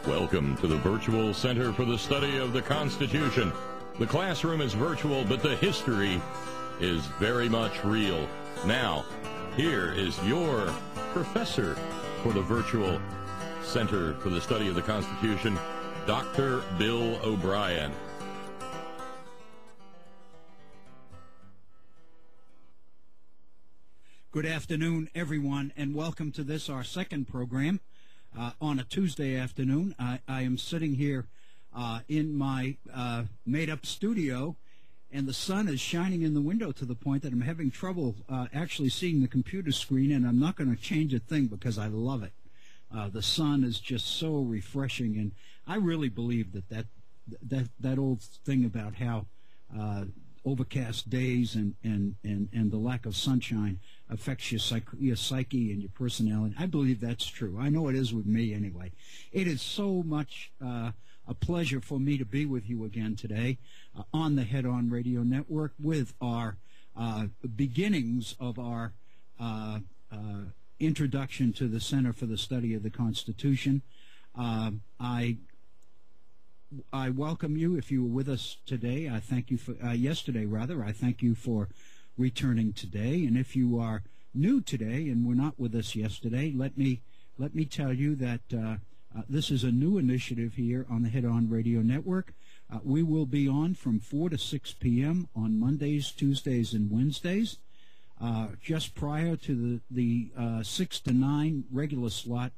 Welcome to the Virtual Center for the Study of the Constitution. The classroom is virtual, but the history is very much real. Now, here is your professor for the Virtual Center for the Study of the Constitution, Dr. Bill O'Brien. Good afternoon, everyone, and welcome to this, our second program on a Tuesday afternoon. I am sitting here in my made-up studio, and the sun is shining in the window to the point that I'm having trouble actually seeing the computer screen, and I'm not going to change a thing because I love it. The sun is just so refreshing, and I really believe that old thing about how overcast days and the lack of sunshine affects your psyche and your personality. I believe that's true. I know it is with me anyway. It is so much a pleasure for me to be with you again today on the Head On Radio Network with our beginnings of our introduction to the Center for the Study of the Constitution. I welcome you if you were with us today. I thank you for yesterday, rather. I thank you for returning today. And if you are new today and were not with us yesterday, let me tell you that this is a new initiative here on the Head On Radio Network. We will be on from 4 to 6 p.m. on Mondays, Tuesdays, and Wednesdays, just prior to the 6 to 9 regular slot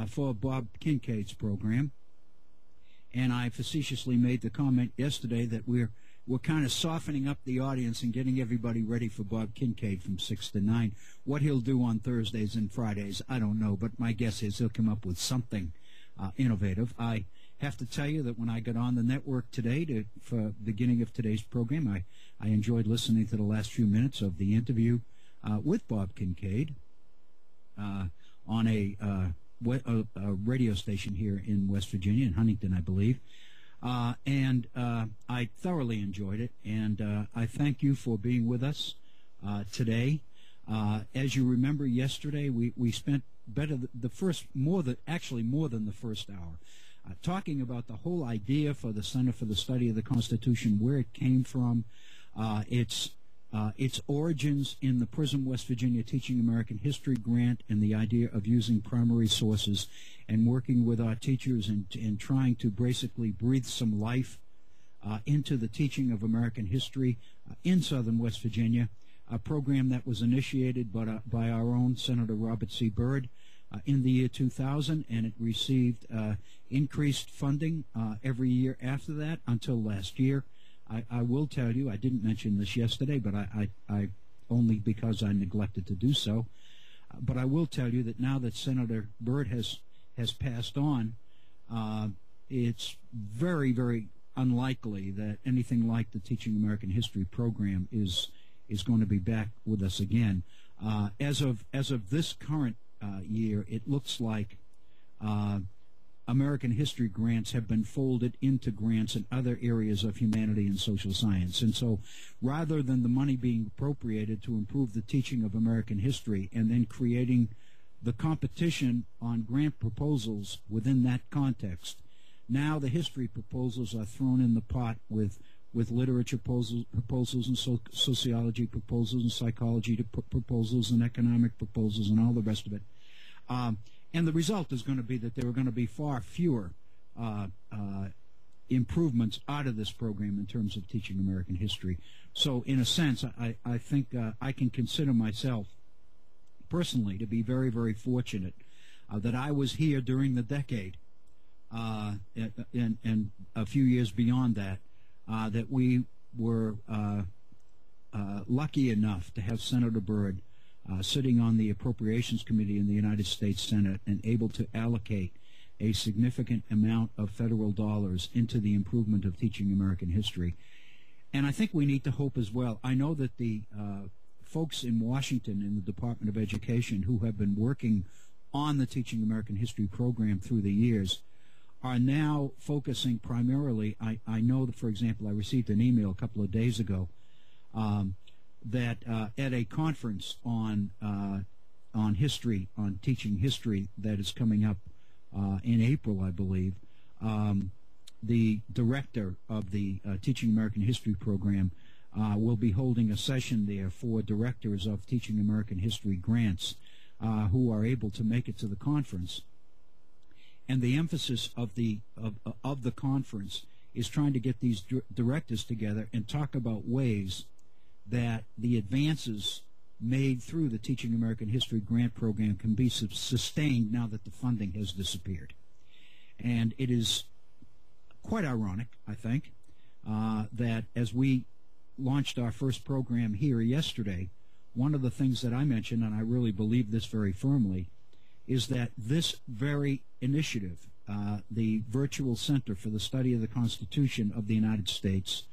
for Bob Kincaid's program. And I facetiously made the comment yesterday that we're kind of softening up the audience and getting everybody ready for Bob Kincaid from 6 to 9. What he'll do on Thursdays and Fridays, I don't know, but my guess is he'll come up with something innovative. I have to tell you that when I got on the network today for the beginning of today's program, I enjoyed listening to the last few minutes of the interview with Bob Kincaid on a radio station here in West Virginia, in Huntington, I believe. And I thoroughly enjoyed it, and I thank you for being with us today. As you remember, yesterday we spent more than the first hour talking about the whole idea for the Center for the Study of the Constitution, where it came from, its origins in the PRISM West Virginia Teaching American History grant, and the idea of using primary sources and working with our teachers and trying to basically breathe some life into the teaching of American history in southern West Virginia, a program that was initiated by our own Senator Robert C. Byrd in the year 2000, and it received increased funding every year after that until last year. I will tell you, I didn't mention this yesterday, but I only because I neglected to do so. But I will tell you that now that Senator Byrd has passed on, it's very, very unlikely that anything like the Teaching American History program is going to be back with us again. As of this current year, it looks like American history grants have been folded into grants in other areas of humanity and social science. And so rather than the money being appropriated to improve the teaching of American history and then creating the competition on grant proposals within that context, now the history proposals are thrown in the pot with literature proposals and sociology proposals and psychology proposals and economic proposals and all the rest of it. And the result is going to be that there are going to be far fewer improvements out of this program in terms of teaching American history. So in a sense, I think I can consider myself personally to be very, very fortunate that I was here during the decade and a few years beyond that, that we were lucky enough to have Senator Byrd sitting on the Appropriations Committee in the United States Senate and able to allocate a significant amount of federal dollars into the improvement of teaching American history. And I think we need to hope as well. I know that the folks in Washington in the Department of Education who have been working on the Teaching American History program through the years are now focusing primarily. I know that, for example, I received an email a couple of days ago that at a conference on history, on teaching history, that is coming up in April, I believe, the director of the Teaching American History program will be holding a session there for directors of Teaching American History grants who are able to make it to the conference. And the emphasis of the conference is trying to get these directors together and talk about ways that the advances made through the Teaching American History grant program can be sustained now that the funding has disappeared. And it is quite ironic, I think, that as we launched our first program here yesterday, one of the things that I mentioned, and I really believe this very firmly, is that this very initiative, the Virtual Center for the Study of the Constitution of the United States,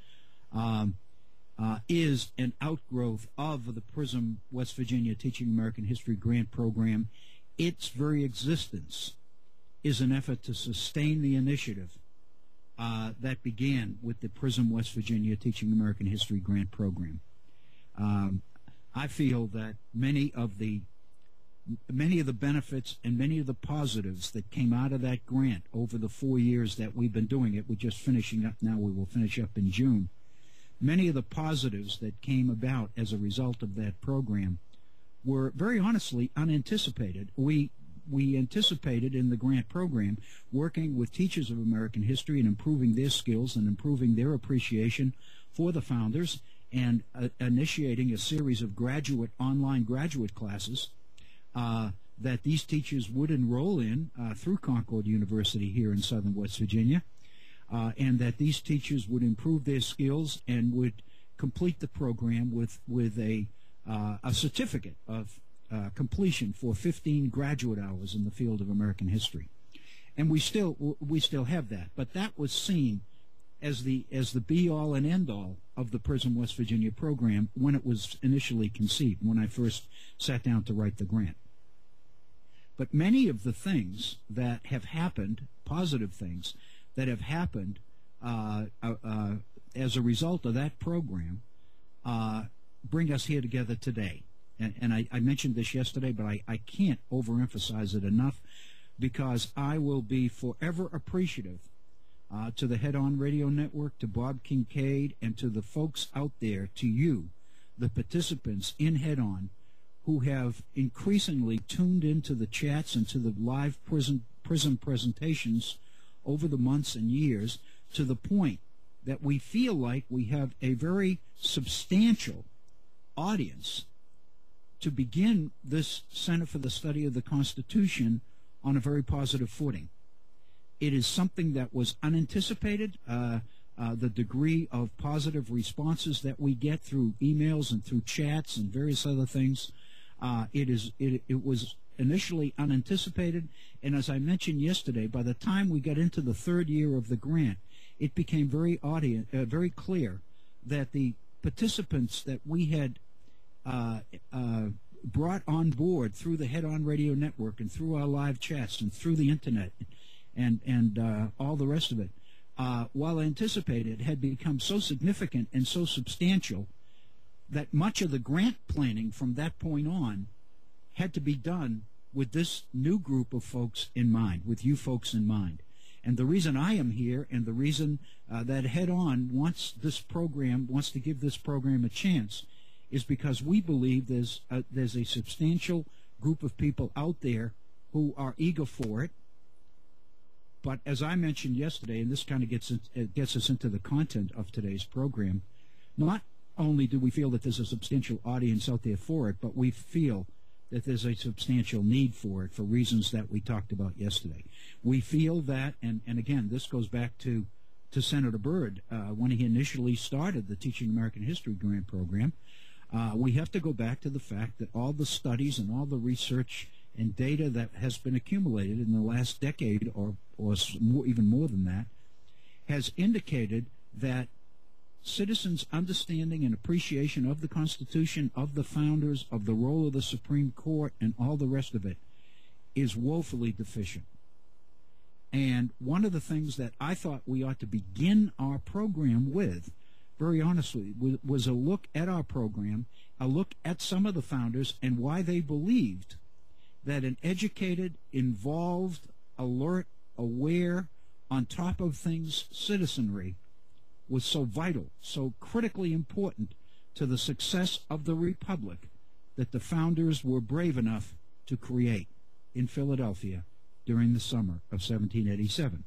is an outgrowth of the PRISM West Virginia Teaching American History grant program. Its very existence is an effort to sustain the initiative that began with the PRISM West Virginia Teaching American History grant program. I feel that many of the benefits and many of the positives that came out of that grant over the 4 years that we've been doing it, we're just finishing up now, we will finish up in June, many of the positives that came about as a result of that program were very honestly unanticipated. We anticipated in the grant program working with teachers of American history and improving their skills and improving their appreciation for the founders and initiating a series of online graduate classes that these teachers would enroll in through Concord University here in southern West Virginia, and that these teachers would improve their skills and would complete the program with a certificate of completion for 15 graduate hours in the field of American history. And we still have that, but that was seen as the be-all and end-all of the PRISM West Virginia program when it was initially conceived, when I first sat down to write the grant. But many of the things that have happened, positive things that have happened as a result of that program, bring us here together today. And I mentioned this yesterday, but I can't overemphasize it enough, because I will be forever appreciative to the Head On Radio Network, to Bob Kincaid, and to the folks out there, to you, the participants in Head On, who have increasingly tuned into the chats and to the live PRISM presentations over the months and years, to the point that we feel like we have a very substantial audience to begin this Center for the Study of the Constitution on a very positive footing. It is something that was unanticipated. The degree of positive responses that we get through emails and through chats and various other things, it was initially unanticipated. And as I mentioned yesterday, by the time we got into the third year of the grant, it became very clear that the participants that we had brought on board through the Head On Radio Network and through our live chats and through the Internet and all the rest of it, while anticipated, had become so significant and so substantial that much of the grant planning from that point on had to be done with this new group of folks in mind, with you folks in mind. And the reason I am here, and the reason that Head On wants to give this program a chance, is because we believe there's a substantial group of people out there who are eager for it. But as I mentioned yesterday, and this kind of gets us into the content of today's program, not only do we feel that there's a substantial audience out there for it, but we feel that there's a substantial need for it for reasons that we talked about yesterday. We feel that, and again, this goes back to Senator Byrd, when he initially started the Teaching American History grant program. We have to go back to the fact that all the studies and all the research and data that has been accumulated in the last decade, or even more than that, has indicated that citizens' understanding and appreciation of the Constitution, of the founders, of the role of the Supreme Court, and all the rest of it is woefully deficient. And one of the things that I thought we ought to begin our program with, very honestly, was a look at our program, a look at some of the founders and why they believed that an educated, involved, alert, aware, on top of things, citizenry was so vital, so critically important to the success of the Republic that the founders were brave enough to create in Philadelphia during the summer of 1787.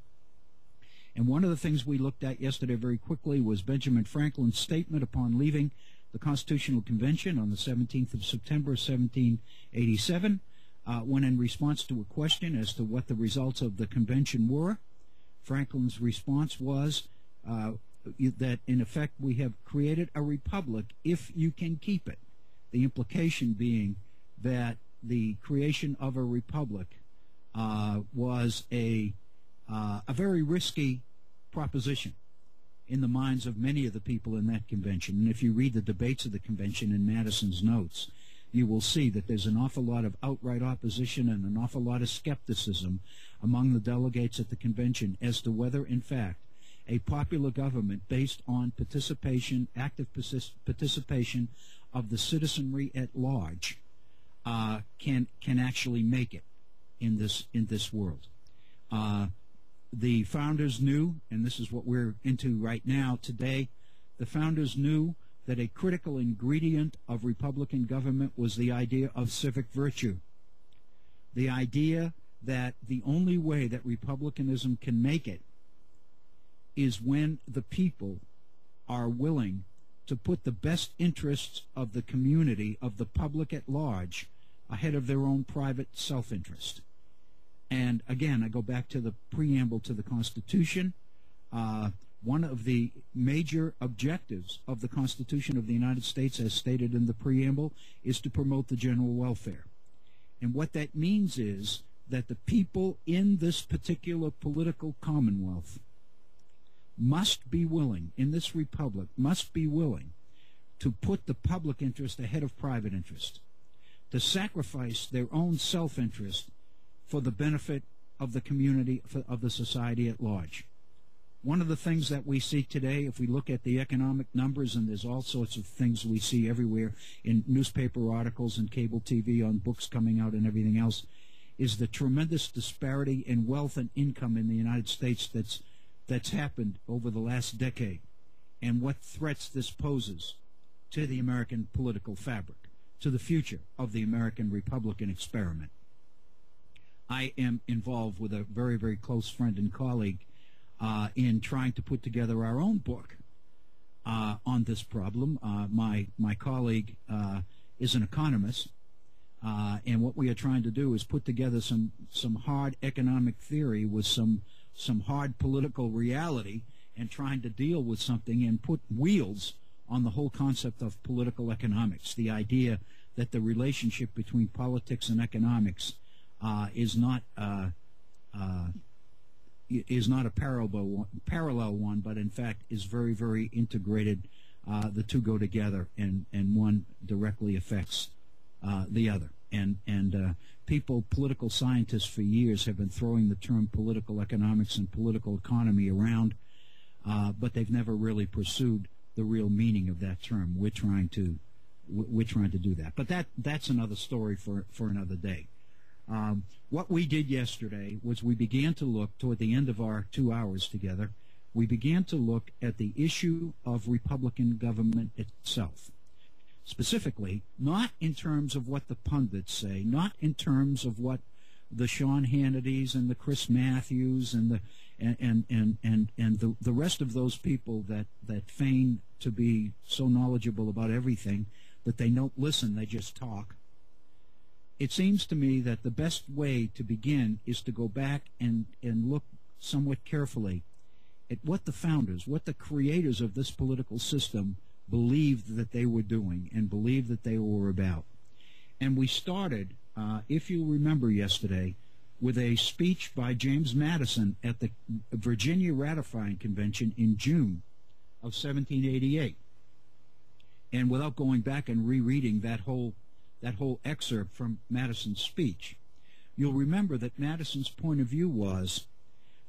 And one of the things we looked at yesterday very quickly was Benjamin Franklin's statement upon leaving the Constitutional Convention on the 17th of September 1787, when in response to a question as to what the results of the convention were, Franklin's response was that, in effect, we have created a republic if you can keep it. The implication being that the creation of a republic was a very risky proposition in the minds of many of the people in that convention. And if you read the debates of the convention in Madison's notes, you will see that there's an awful lot of outright opposition and an awful lot of skepticism among the delegates at the convention as to whether, in fact, a popular government based on participation, active participation of the citizenry at large, can actually make it in this world. The founders knew, and this is what we're into right now today, the founders knew that a critical ingredient of Republican government was the idea of civic virtue. The idea that the only way that Republicanism can make it is when the people are willing to put the best interests of the community, of the public at large, ahead of their own private self-interest. And again, I go back to the preamble to the Constitution. One of the major objectives of the Constitution of the United States, as stated in the preamble, is to promote the general welfare. And what that means is that the people in this particular political commonwealth must be willing, in this republic, must be willing to put the public interest ahead of private interest, to sacrifice their own self-interest for the benefit of the community, of the society at large. One of the things that we see today, if we look at the economic numbers, and there's all sorts of things we see everywhere in newspaper articles and cable TV, on books coming out and everything else, is the tremendous disparity in wealth and income in the United States that's happened over the last decade, and what threats this poses to the American political fabric, to the future of the American Republican experiment. I am involved with a very, very close friend and colleague in trying to put together our own book on this problem. My colleague is an economist, and what we are trying to do is put together some hard economic theory with some hard political reality, and trying to deal with something and put wheels on the whole concept of political economics, the idea that the relationship between politics and economics is not a parallel one, but in fact is very, very integrated. The two go together, and one directly affects the other. And people, political scientists for years have been throwing the term political economics and political economy around, but they've never really pursued the real meaning of that term. We're trying to do that, but that's another story for another day. What we did yesterday was we began to look, toward the end of our 2 hours together, we began to look at the issue of Republican government itself. Specifically, not in terms of what the pundits say, not in terms of what the Sean Hannitys and the Chris Matthews and the rest of those people that feign to be so knowledgeable about everything that they don't listen, they just talk. It seems to me that the best way to begin is to go back and look somewhat carefully at what the founders, what the creators of this political system believed that they were doing and believed that they were about. And we started, if you remember yesterday, with a speech by James Madison at the Virginia Ratifying Convention in June of 1788. And without going back and rereading that whole excerpt from Madison's speech, you'll remember that Madison's point of view was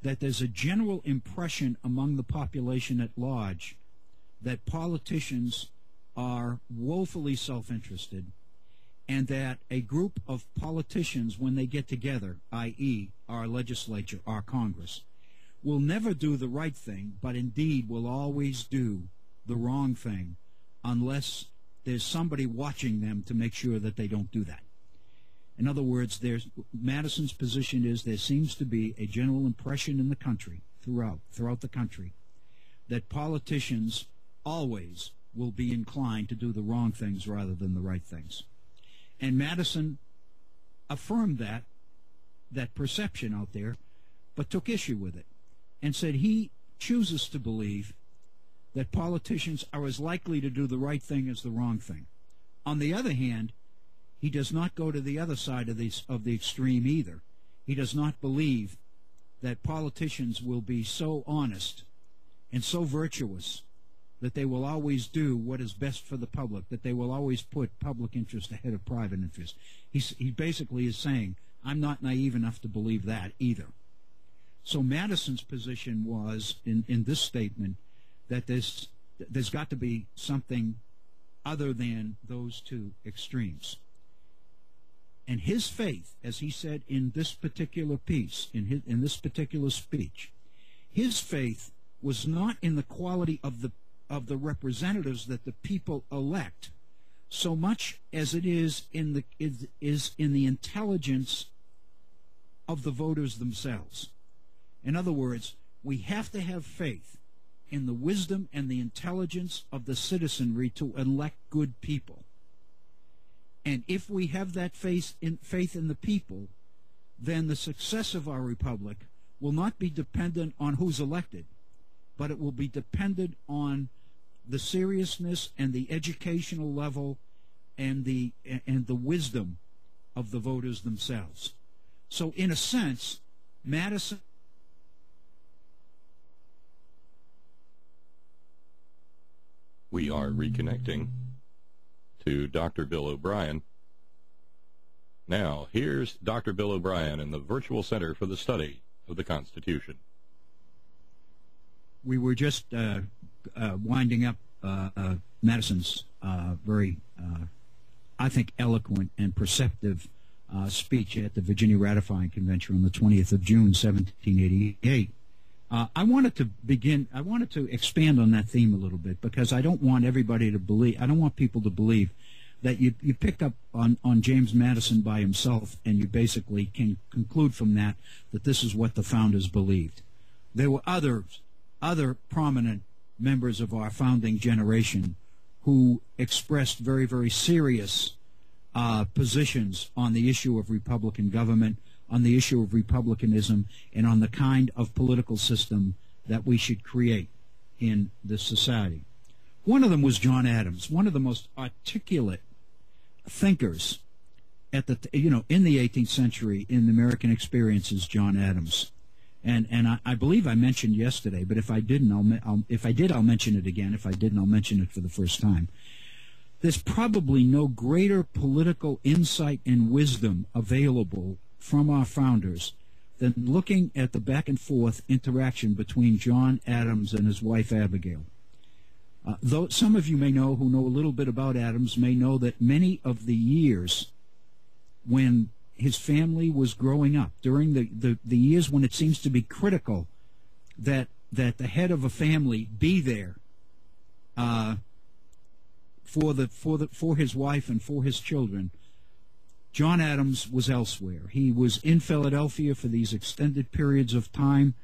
that there's a general impression among the population at large that politicians are woefully self-interested, and that a group of politicians, when they get together, i.e. our legislature, our Congress, will never do the right thing, but indeed will always do the wrong thing unless there's somebody watching them to make sure that they don't do that. In other words, Madison's position is there seems to be a general impression in the country, throughout the country, that politicians always will be inclined to do the wrong things rather than the right things. And Madison affirmed that perception out there, but took issue with it and said he chooses to believe that politicians are as likely to do the right thing as the wrong thing. On the other hand, he does not go to the other side of the extreme either. He does not believe that politicians will be so honest and so virtuous that they will always do what is best for the public, that they will always put public interest ahead of private interest. He basically is saying, I'm not naive enough to believe that either. So Madison's position was, in this statement, that there's got to be something other than those two extremes. And his faith, as he said in this particular piece, in this particular speech, his faith was not in the quality of the representatives that the people elect, so much as it is in the intelligence of the voters themselves. In other words, we have to have faith in the wisdom and the intelligence of the citizenry to elect good people. And if we have that faith in the people, then the success of our republic will not be dependent on who's elected, but it will be dependent on the seriousness and the educational level and the wisdom of the voters themselves. So in a sense, Madison We are reconnecting to Dr. Bill O'Brien. Now, here's Dr. Bill O'Brien in the Virtual Center for the Study of the Constitution. We were just winding up Madison's very, I think, eloquent and perceptive speech at the Virginia Ratifying Convention on the 20th of June, 1788. I wanted to expand on that theme a little bit because I don't want everybody to believe, I don't want people to believe that you pick up on James Madison by himself and you basically can conclude from that this is what the founders believed. There were other prominent members of our founding generation who expressed very, very serious positions on the issue of Republican government, on the issue of republicanism, and on the kind of political system that we should create in this society. One of them was John Adams, one of the most articulate thinkers in the 18th century in the American experience is John Adams. And I believe I mentioned yesterday, but if I didn't, I'll mention it again. If I didn't, I'll mention it for the first time. There's probably no greater political insight and wisdom available from our founders than looking at the back and forth interaction between John Adams and his wife Abigail. Though some of you may know, who know a little bit about Adams, may know that many of the years when his family was growing up, during the years when it seems to be critical that the head of a family be there for his wife and for his children, John Adams was elsewhere. He was in Philadelphia for these extended periods of time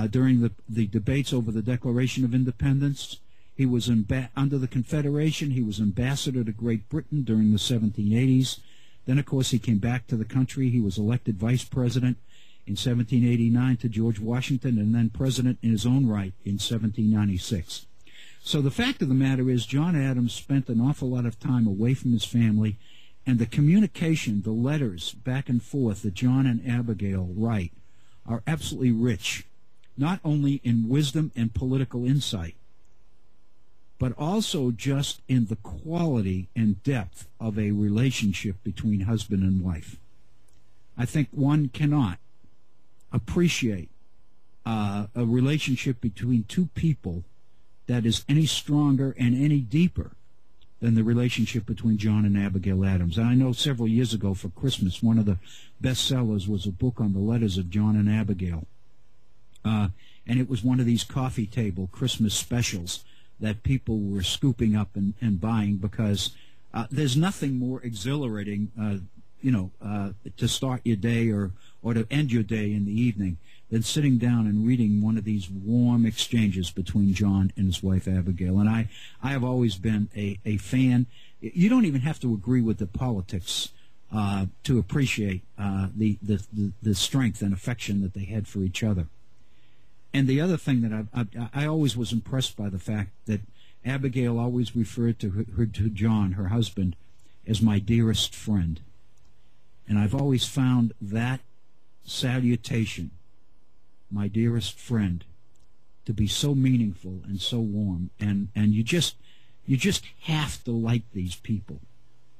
during the debates over the Declaration of Independence. He was under the Confederation. He was ambassador to Great Britain during the 1780s. Then, of course, he came back to the country. He was elected vice president in 1789 to George Washington, and then president in his own right in 1796. So the fact of the matter is John Adams spent an awful lot of time away from his family, and the communication, the letters back and forth that John and Abigail write are absolutely rich, not only in wisdom and political insight, but also just in the quality and depth of a relationship between husband and wife. I think one cannot appreciate a relationship between two people that is any stronger and any deeper than the relationship between John and Abigail Adams. And I know several years ago for Christmas, one of the bestsellers was a book on the letters of John and Abigail. and it was one of these coffee table Christmas specials that people were scooping up and buying, because there's nothing more exhilarating, to start your day or to end your day in the evening than sitting down and reading one of these warm exchanges between John and his wife Abigail. And I have always been a fan. You don't even have to agree with the politics to appreciate the strength and affection that they had for each other. And the other thing that I always was impressed by the fact that Abigail always referred to John, her husband, as my dearest friend. And I've always found that salutation, my dearest friend, to be so meaningful and so warm. And you just have to like these people.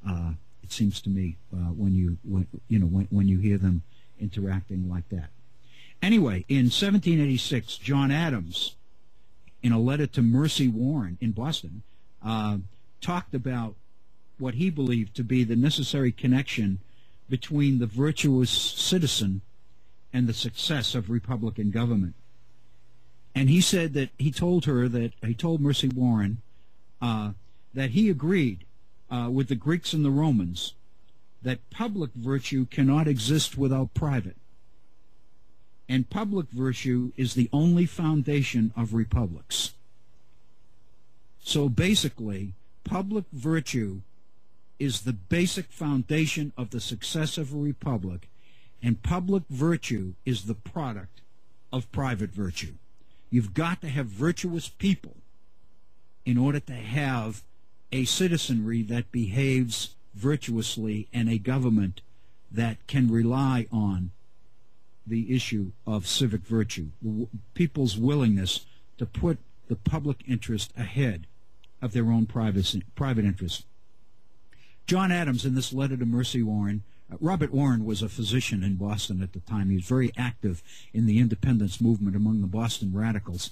It seems to me when you hear them interacting like that. Anyway, in 1786, John Adams, in a letter to Mercy Warren in Boston, talked about what he believed to be the necessary connection between the virtuous citizen and the success of Republican government. And he said that he told Mercy Warren that he agreed with the Greeks and the Romans that public virtue cannot exist without private. And public virtue is the only foundation of republics. So basically, public virtue is the basic foundation of the success of a republic, and public virtue is the product of private virtue. You've got to have virtuous people in order to have a citizenry that behaves virtuously and a government that can rely on the issue of civic virtue, people's willingness to put the public interest ahead of their own private interest. John Adams, in this letter to Mercy Warren, Robert Warren was a physician in Boston at the time. He was very active in the independence movement among the Boston radicals,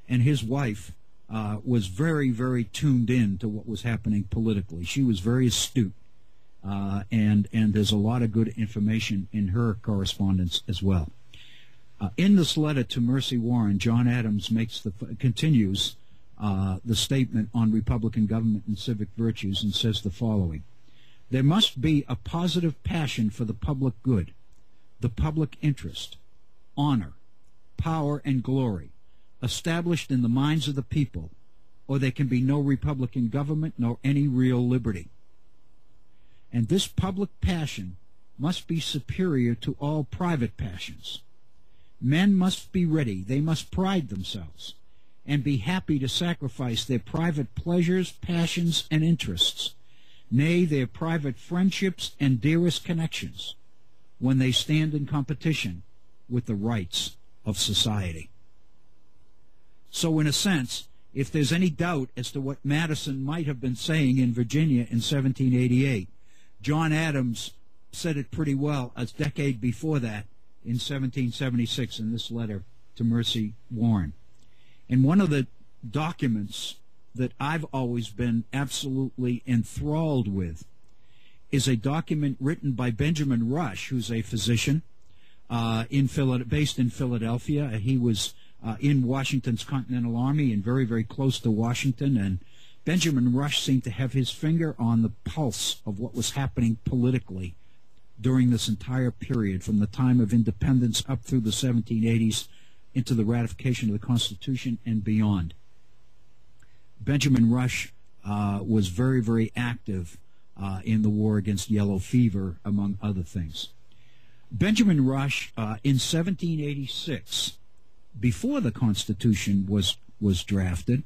and his wife was very, very tuned in to what was happening politically. She was very astute. And there's a lot of good information in her correspondence as well. In this letter to Mercy Warren, John Adams continues the statement on Republican government and civic virtues and says the following: there must be a positive passion for the public good, the public interest, honor, power, and glory established in the minds of the people, or there can be no Republican government nor any real liberty. And this public passion must be superior to all private passions. Men must be ready, they must pride themselves, and be happy to sacrifice their private pleasures, passions, and interests, nay, their private friendships and dearest connections, when they stand in competition with the rights of society. So in a sense, if there's any doubt as to what Madison might have been saying in Virginia in 1788, John Adams said it pretty well a decade before that in 1776 in this letter to Mercy Warren. And one of the documents that I've always been absolutely enthralled with is a document written by Benjamin Rush, who's a physician based in Philadelphia. He was in Washington's Continental Army and very, very close to Washington, and Benjamin Rush seemed to have his finger on the pulse of what was happening politically during this entire period, from the time of independence up through the 1780s into the ratification of the Constitution and beyond. Benjamin Rush was very, very active in the war against yellow fever, among other things. Benjamin Rush, in 1786, before the Constitution was drafted,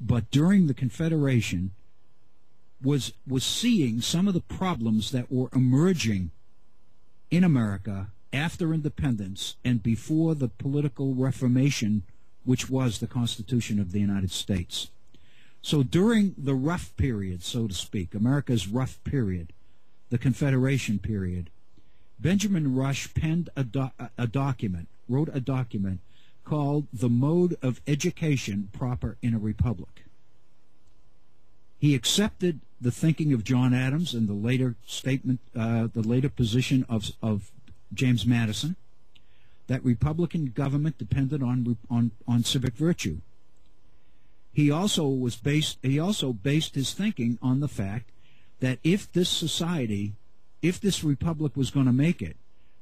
but during the Confederation, was seeing some of the problems that were emerging in America after independence and before the political reformation, which was the Constitution of the United States. So during the rough period, so to speak, America's rough period, the Confederation period, Benjamin Rush penned a document, wrote a document called The Mode of Education Proper in a Republic. He accepted the thinking of John Adams and the later statement, the later position of James Madison, that Republican government depended on civic virtue. He also based his thinking on the fact that if this society, if this republic was going to make it,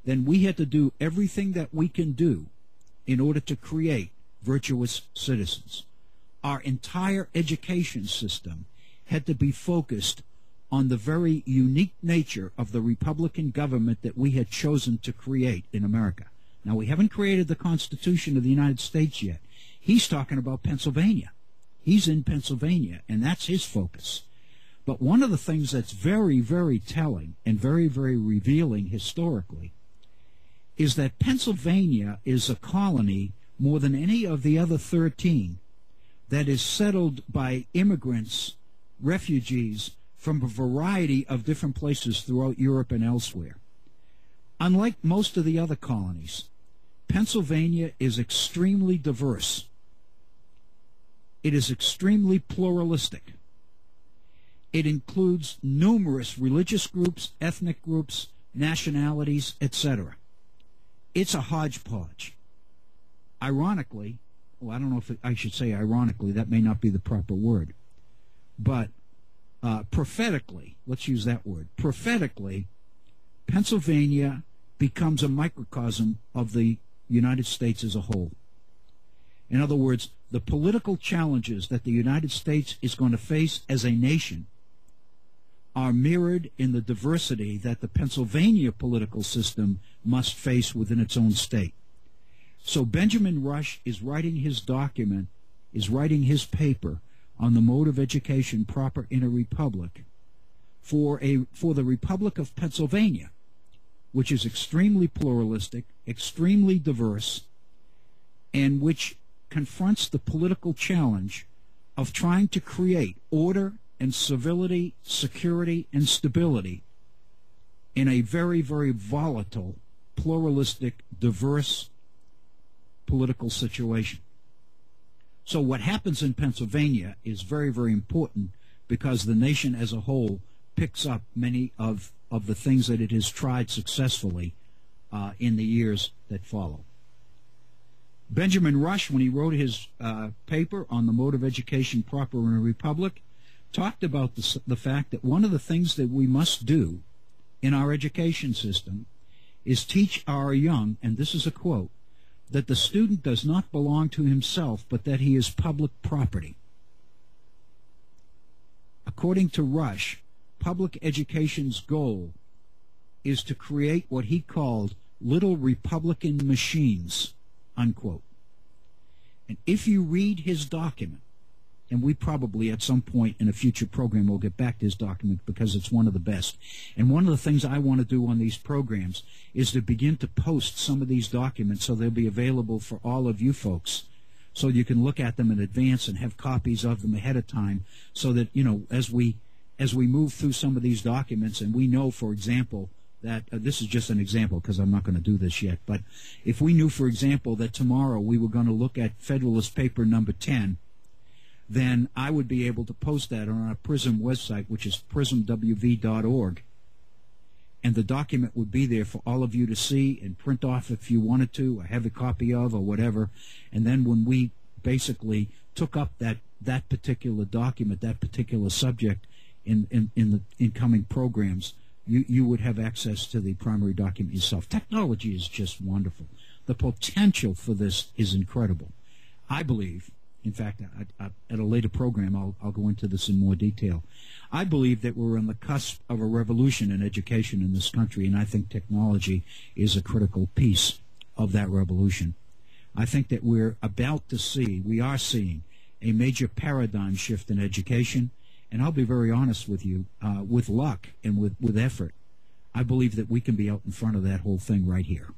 then we had to do everything that we can do in order to create virtuous citizens. Our entire education system had to be focused on the very unique nature of the Republican government that we had chosen to create in America. Now, we haven't created the Constitution of the United States yet. He's talking about Pennsylvania. He's in Pennsylvania, and that's his focus. But one of the things that's very, very telling and very, very revealing historically is that Pennsylvania is a colony more than any of the other 13 that is settled by immigrants, refugees from a variety of different places throughout Europe and elsewhere. Unlike most of the other colonies, Pennsylvania is extremely diverse. It is extremely pluralistic. It includes numerous religious groups, ethnic groups, nationalities, etc. It's a hodgepodge. Ironically, well, I don't know if I should say ironically, that may not be the proper word, but prophetically, let's use that word, prophetically, Pennsylvania becomes a microcosm of the United States as a whole. In other words, the political challenges that the United States is going to face as a nation are mirrored in the diversity that the Pennsylvania political system must face within its own state. So Benjamin Rush is writing his document, is writing his paper on the mode of education proper in a republic for the Republic of Pennsylvania, which is extremely pluralistic, extremely diverse, and which confronts the political challenge of trying to create order and civility, security, and stability in a very, very volatile, pluralistic, diverse political situation. So what happens in Pennsylvania is very, very important because the nation as a whole picks up many of the things that it has tried successfully in the years that follow. Benjamin Rush, when he wrote his paper on the mode of education proper in a republic, talked about the fact that one of the things that we must do in our education system is teach our young, and this is a quote, that the student does not belong to himself, but that he is public property. According to Rush, public education's goal is to create what he called little Republican machines, unquote. And if you read his document, and we probably at some point in a future program will get back to his document because it's one of the best. And one of the things I want to do on these programs is to begin to post some of these documents so they'll be available for all of you folks so you can look at them in advance and have copies of them ahead of time so that, you know, as we move through some of these documents, and we know, for example, that this is just an example because I'm not going to do this yet, but if we knew, for example, that tomorrow we were going to look at Federalist Paper number 10, then I would be able to post that on our PRISM website, which is prismwv.org. And the document would be there for all of you to see and print off if you wanted to, or have a copy of, or whatever. And then when we basically took up that particular document, that particular subject in the incoming programs, you would have access to the primary document yourself. Technology is just wonderful. The potential for this is incredible. I believe, in fact, at a later program, I'll go into this in more detail. I believe that we're on the cusp of a revolution in education in this country, and I think technology is a critical piece of that revolution. I think that we are seeing a major paradigm shift in education, and I'll be very honest with you, with luck and with effort, I believe that we can be out in front of that whole thing right here.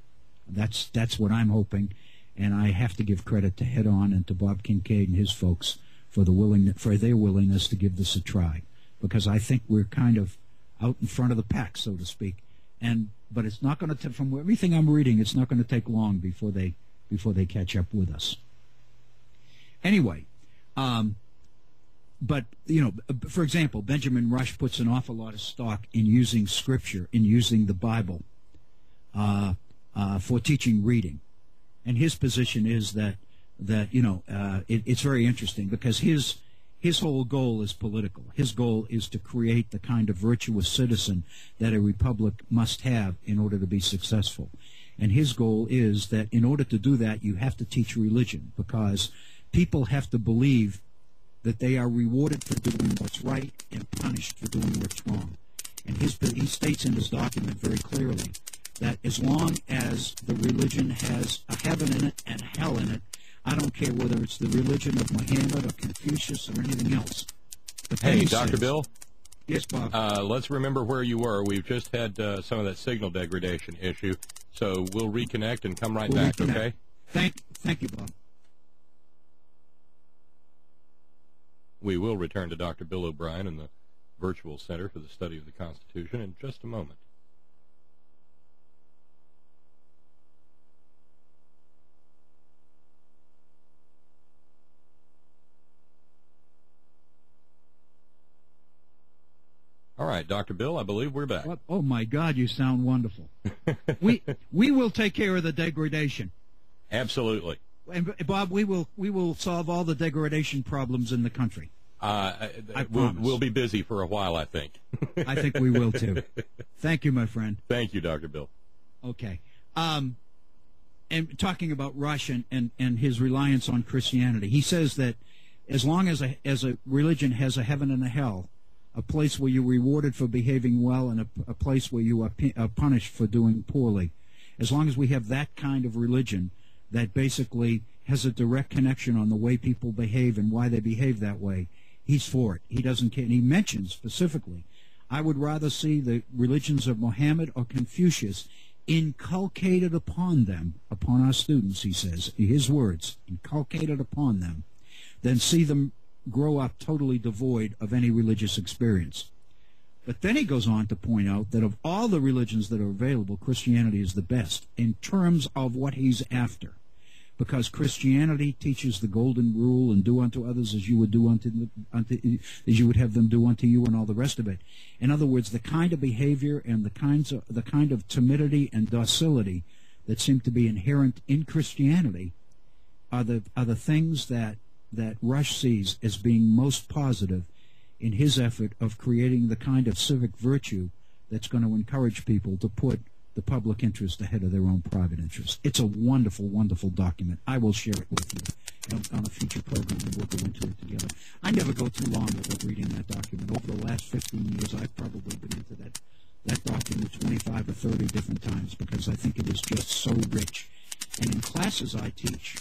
That's what I'm hoping. And I have to give credit to Head On and to Bob Kincaid and his folks for their willingness to give this a try, because I think we're kind of out in front of the pack, so to speak. But it's not going to, from everything I'm reading, it's not going to take long before they catch up with us. Anyway, but you know, for example, Benjamin Rush puts an awful lot of stock in using Scripture, in using the Bible for teaching reading. And his position is that it's very interesting because his whole goal is political. His goal is to create the kind of virtuous citizen that a republic must have in order to be successful. And his goal is that in order to do that, you have to teach religion, because people have to believe that they are rewarded for doing what's right and punished for doing what's wrong. And he states in his document very clearly that as long as the religion has a heaven in it and hell in it, I don't care whether it's the religion of Muhammad or Confucius or anything else. Hey, Dr. Bill? Yes, Bob? Let's remember where you were. We've just had some of that signal degradation issue, so we'll reconnect and come right back, okay? Thank you, Bob. We will return to Dr. Bill O'Brien in the Virtual Center for the Study of the Constitution in just a moment. All right, Dr. Bill, I believe we're back. What? Oh, my God, you sound wonderful. we will take care of the degradation. Absolutely. And, Bob, we will solve all the degradation problems in the country. I promise. We'll be busy for a while, I think. I think we will, too. Thank you, my friend. Thank you, Dr. Bill. Okay. And talking about Rush and his reliance on Christianity, he says that as long as a religion has a heaven and a hell, a place where you're rewarded for behaving well and a place where you are punished for doing poorly, as long as we have that kind of religion that basically has a direct connection on the way people behave and why they behave that way, he's for it. He doesn't care. And he mentions specifically, I would rather see the religions of Muhammad or Confucius inculcated upon them, upon our students, he says, his words, inculcated upon them, than see them grow up totally devoid of any religious experience. But then he goes on to point out that of all the religions that are available, Christianity is the best in terms of what he's after, because Christianity teaches the golden rule and do unto others as you would do as you would have them do unto you, and all the rest of it. In other words, the kind of behavior and the kind of timidity and docility that seem to be inherent in Christianity are the things that Rush sees as being most positive in his effort of creating the kind of civic virtue that's going to encourage people to put the public interest ahead of their own private interest. It's a wonderful, wonderful document. I will share it with you on a future program, and we'll go into it together. I never go too long without reading that document. Over the last 15 years, I've probably been into that document 25 or 30 different times because I think it is just so rich. And in classes I teach,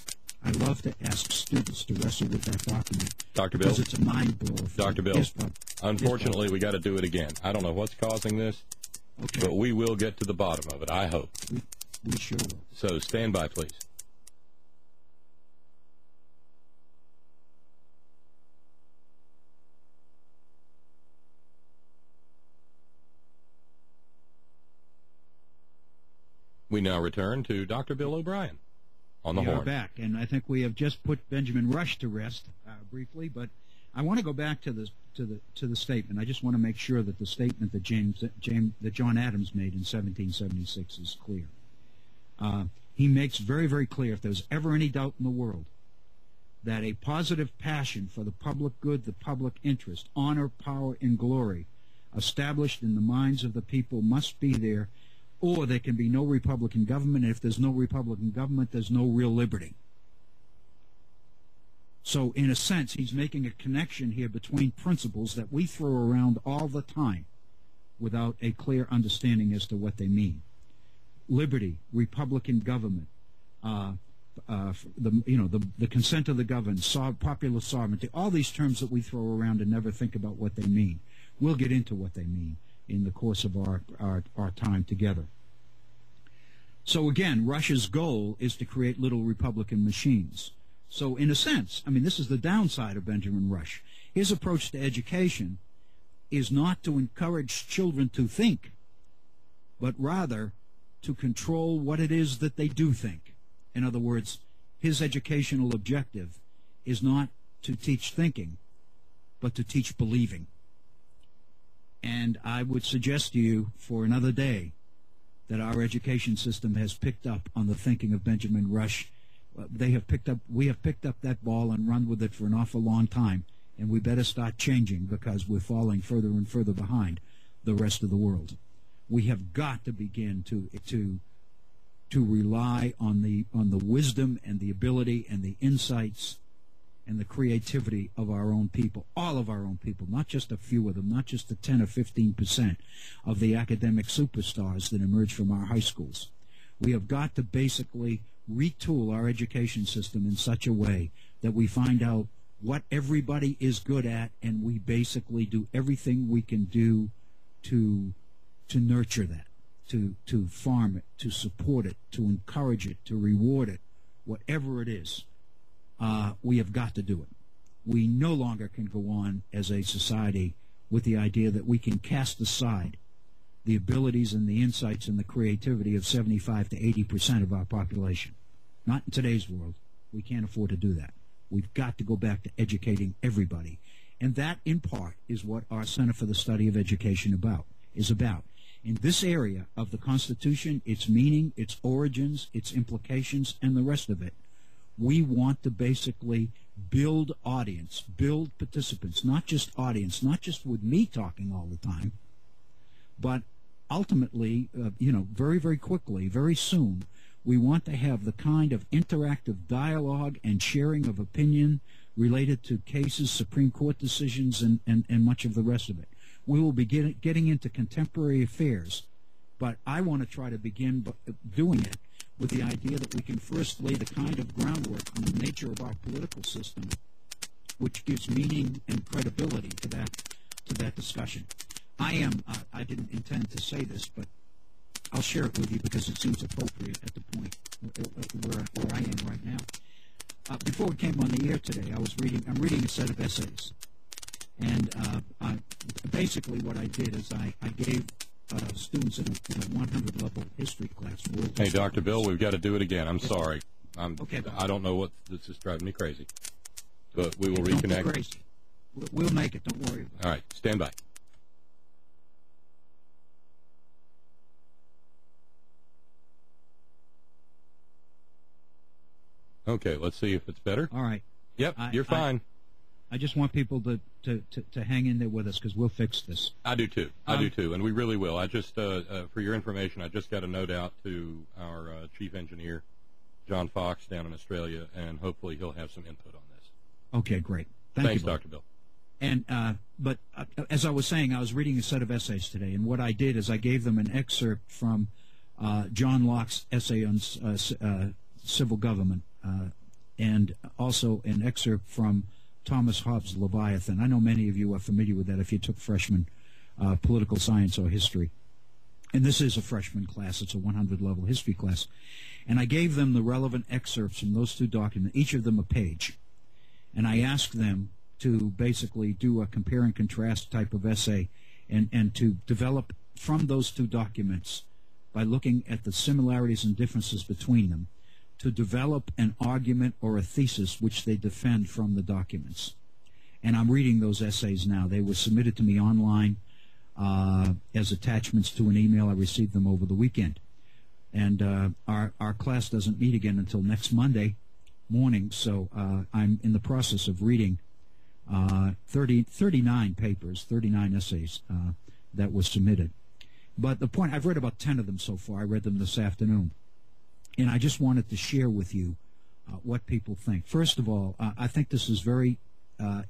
I love to ask students to wrestle with that document. Dr. Bill? Because it's a mind blower. Dr. Bill? Yes, Bob. Unfortunately, yes, Bob. We got to do it again. I don't know what's causing this, okay, but we will get to the bottom of it, I hope. We sure will. So stand by, please. We now return to Dr. Bill O'Brien. We are back, and I think we have just put Benjamin Rush to rest briefly, but I want to go back to the statement. I just want to make sure that the statement that John Adams made in 1776 is clear. He makes very, very clear, if there's ever any doubt in the world, that a positive passion for the public good, the public interest, honor, power, and glory established in the minds of the people must be there, or there can be no Republican government, and if there's no Republican government, there's no real liberty. So, in a sense, he's making a connection here between principles that we throw around all the time without a clear understanding as to what they mean. Liberty, Republican government, the consent of the governed, popular sovereignty, all these terms that we throw around and never think about what they mean. We'll get into what they mean in the course of our time together. So again, Rush's goal is to create little Republican machines. So in a sense, I mean, this is the downside of Benjamin Rush. His approach to education is not to encourage children to think, but rather to control what it is that they do think. In other words, his educational objective is not to teach thinking, but to teach believing. And I would suggest to you for another day that our education system has picked up on the thinking of Benjamin Rush we have picked up that ball and run with it for an awful long time, and we better start changing because we're falling further and further behind the rest of the world. We have got to begin to rely on the wisdom and the ability and the insights and the creativity of our own people, all of our own people, not just a few of them, not just the 10 or 15% of the academic superstars that emerge from our high schools. We have got to basically retool our education system in such a way that we find out what everybody is good at, and we basically do everything we can do to nurture that, to farm it, to support it, to encourage it, to reward it, whatever it is. We have got to do it. We no longer can go on as a society with the idea that we can cast aside the abilities and the insights and the creativity of 75 to 80% of our population. Not in today's world. We can't afford to do that. We've got to go back to educating everybody. And that, in part, is what our Center for the Study of Education is about. In this area of the Constitution, its meaning, its origins, its implications, and the rest of it, we want to basically build audience, build participants, not just audience, not just with me talking all the time, but ultimately, very, very quickly, very soon, we want to have the kind of interactive dialogue and sharing of opinion related to cases, Supreme Court decisions, and much of the rest of it. We will be getting into contemporary affairs, but I want to try to begin doing it with the idea that we can first lay the kind of groundwork on the nature of our political system, which gives meaning and credibility to that discussion. I didn't intend to say this, but I'll share it with you because it seems appropriate at the point where I am right now. Before we came on the air today, I'm reading a set of essays, and basically what I did is I gave students in a 100 level history class. Hey, Dr. Bill, we've got to do it again. I'm sorry. Okay. I don't know what this is driving me crazy, but we will reconnect. Don't be crazy. We'll make it. Don't worry about it. All right, stand by. Okay, let's see if it's better. All right. Yep, you're fine. I just want people to hang in there with us because we'll fix this. I do too. I do too, and we really will. I just, for your information, I just got a note out to our chief engineer, John Fox, down in Australia, and hopefully he'll have some input on this. Okay, great. Thanks, Dr. Bill. And but as I was saying, I was reading a set of essays today, and what I did is I gave them an excerpt from John Locke's essay on civil government, and also an excerpt from Thomas Hobbes' Leviathan. I know many of you are familiar with that if you took freshman political science or history. And this is a freshman class. It's a 100-level history class. And I gave them the relevant excerpts from those two documents, each of them a page. And I asked them to basically do a compare and contrast type of essay and to develop from those two documents, by looking at the similarities and differences between them, to develop an argument or a thesis which they defend from the documents. And I'm reading those essays now. They were submitted to me online as attachments to an email. I received them over the weekend. And our class doesn't meet again until next Monday morning, so I'm in the process of reading 39 papers, 39 essays that were submitted. But the point, I've read about 10 of them so far. I read them this afternoon. And I just wanted to share with you what people think. First of all, I think this is very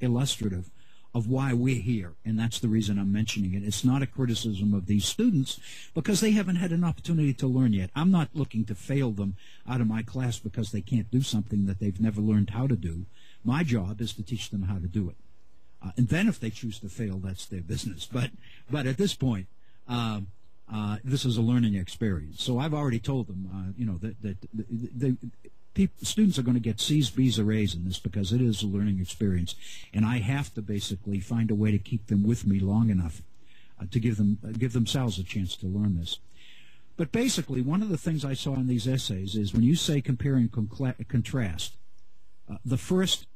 illustrative of why we're here, and that's the reason I'm mentioning it. It's not a criticism of these students because they haven't had an opportunity to learn yet. I'm not looking to fail them out of my class because they can't do something that they've never learned how to do. My job is to teach them how to do it. And then if they choose to fail, that's their business. But at this point, this is a learning experience. So I've already told them, that students are going to get C's, B's, or A's in this because it is a learning experience. And I have to basically find a way to keep them with me long enough to give themselves a chance to learn this. But basically, one of the things I saw in these essays is when you say compare and contrast, the first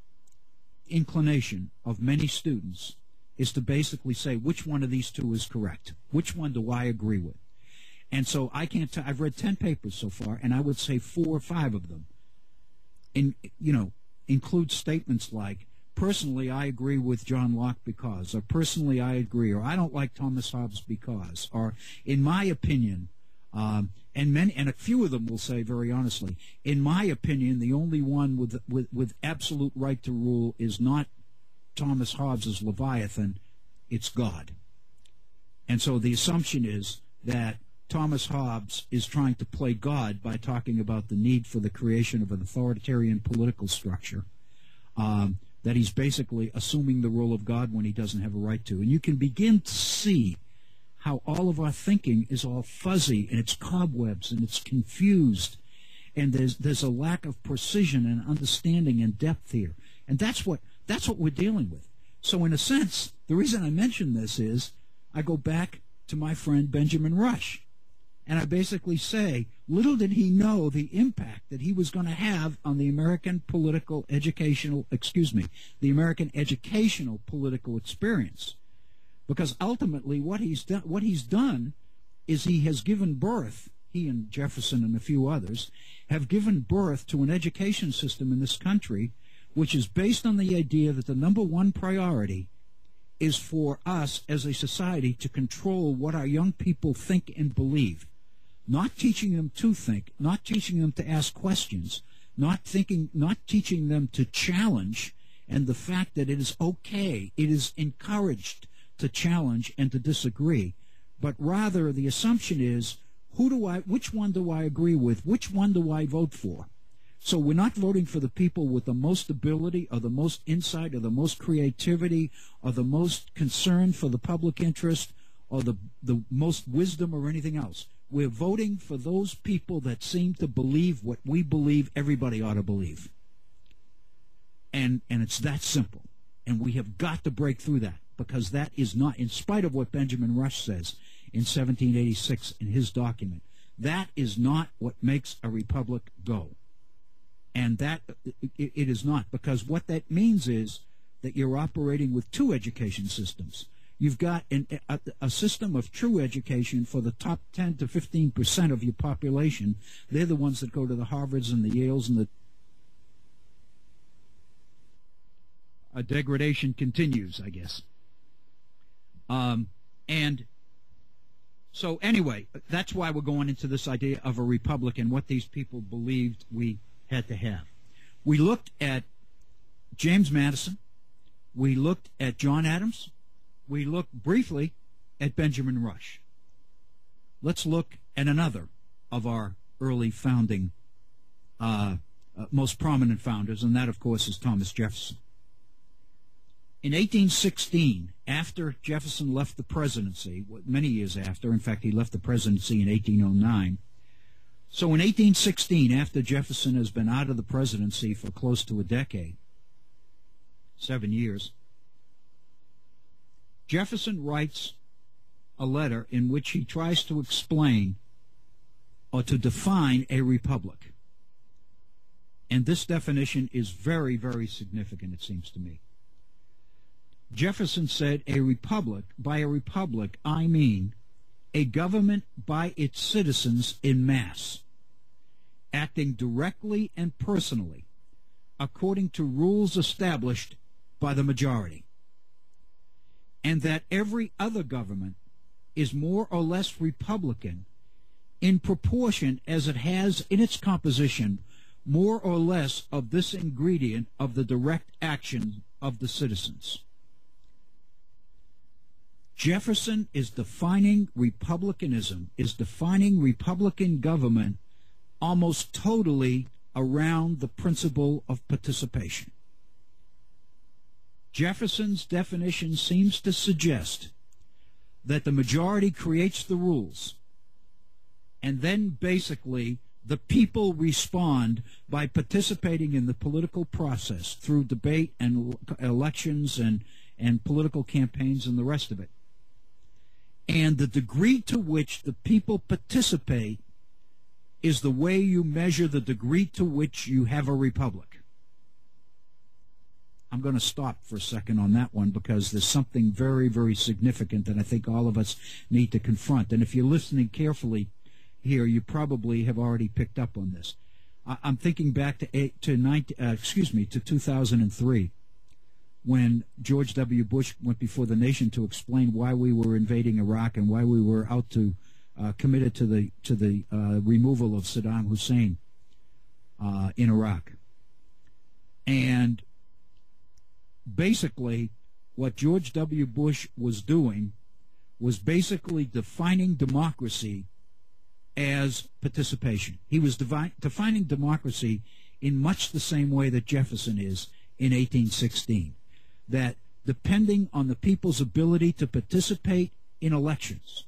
inclination of many students is to basically say which one of these two is correct. Which one do I agree with? And so I can't I've read 10 papers so far, and I would say 4 or 5 of them include statements like, personally, I agree with John Locke because, or personally, I agree, or I don't like Thomas Hobbes because, or in my opinion, and a few of them will say very honestly, in my opinion, the only one with absolute right to rule is not Thomas Hobbes's Leviathan, it's God. And so the assumption is that Thomas Hobbes is trying to play God by talking about the need for the creation of an authoritarian political structure, that he's basically assuming the role of God when he doesn't have a right to. And you can begin to see how all of our thinking is all fuzzy, and it's cobwebs, and it's confused, and there's a lack of precision and understanding and depth here. And that's what we're dealing with. So in a sense, the reason I mention this is I go back to my friend Benjamin Rush, and I basically say, little did he know the impact that he was going to have on the American educational political experience. Because ultimately what he's done is he has given birth, he and Jefferson and a few others, have given birth to an education system in this country which is based on the idea that the number one priority is for us as a society to control what our young people think and believe. Not teaching them to think, not teaching them to ask questions, not teaching them to challenge, and the fact that it is okay, it is encouraged to challenge and to disagree, but rather the assumption is, which one do I agree with, which one do I vote for? So we're not voting for the people with the most ability or the most insight or the most creativity or the most concern for the public interest or the most wisdom or anything else. We're voting for those people that seem to believe what we believe everybody ought to believe. And it's that simple. And we have got to break through that, because that is not, in spite of what Benjamin Rush says in 1786 in his document, that is not what makes a republic go. And that it is not, because what that means is that you're operating with two education systems. You've got a system of true education for the top 10 to 15% of your population. They're the ones that go to the Harvards and the Yales, and the degradation continues, I guess. And so anyway, that's why we're going into this idea of a republic and what these people believed we had to have. We looked at James Madison. We looked at John Adams. We looked briefly at Benjamin Rush. Let's look at another of our early founding, most prominent founders, and that, of course, is Thomas Jefferson. In 1816, after Jefferson left the presidency, many years after, in fact, he left the presidency in 1809. So in 1816, after Jefferson has been out of the presidency for close to a decade, 7 years, Jefferson writes a letter in which he tries to explain or to define a republic. And this definition is very, very significant, it seems to me. Jefferson said, a republic, by a republic, I mean a government by its citizens in mass, acting directly and personally according to rules established by the majority, and that every other government is more or less republican in proportion as it has in its composition more or less of this ingredient of the direct action of the citizens. Jefferson is defining republicanism, is defining republican government almost totally around the principle of participation. Jefferson's definition seems to suggest that the majority creates the rules, and then basically the people respond by participating in the political process through debate and elections and political campaigns and the rest of it. And the degree to which the people participate is the way you measure the degree to which you have a republic. I'm going to stop for a second on that one, because there's something very, very significant that I think all of us need to confront. And if you're listening carefully here, you probably have already picked up on this. I'm thinking back to 2003, when George W. Bush went before the nation to explain why we were invading Iraq and why we were out to committed to the removal of Saddam Hussein in Iraq. And basically, what George W. Bush was doing was basically defining democracy as participation. He was defining democracy in much the same way that Jefferson is in 1816, that depending on the people's ability to participate in elections,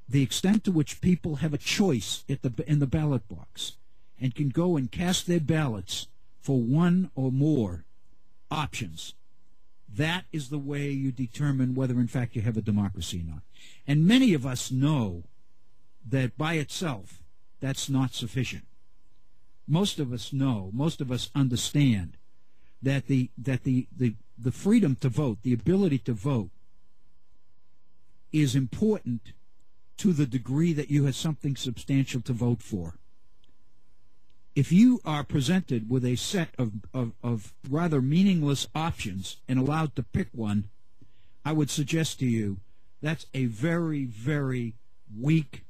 the extent to which people have a choice in the ballot box and can go and cast their ballots for one or more options, that is the way you determine whether in fact you have a democracy or not. And many of us know that by itself that's not sufficient. Most of us know, most of us understand that the freedom to vote, the ability to vote, is important to the degree that you have something substantial to vote for. If you are presented with a set of rather meaningless options and allowed to pick one, I would suggest to you that's a very, very weak,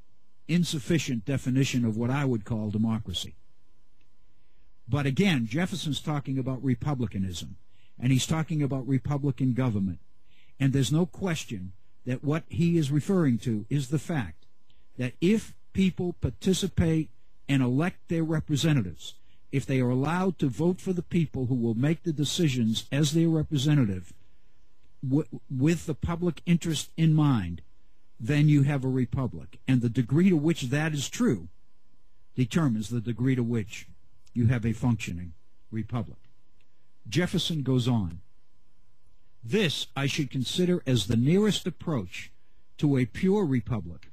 insufficient definition of what I would call democracy. But again, Jefferson's talking about republicanism, and he's talking about republican government. And there's no question that what he is referring to is the fact that if people participate and elect their representatives, if they are allowed to vote for the people who will make the decisions as their representative with the public interest in mind, then you have a republic. And the degree to which that is true determines the degree to which you have a functioning republic. Jefferson goes on. This I should consider as the nearest approach to a pure republic,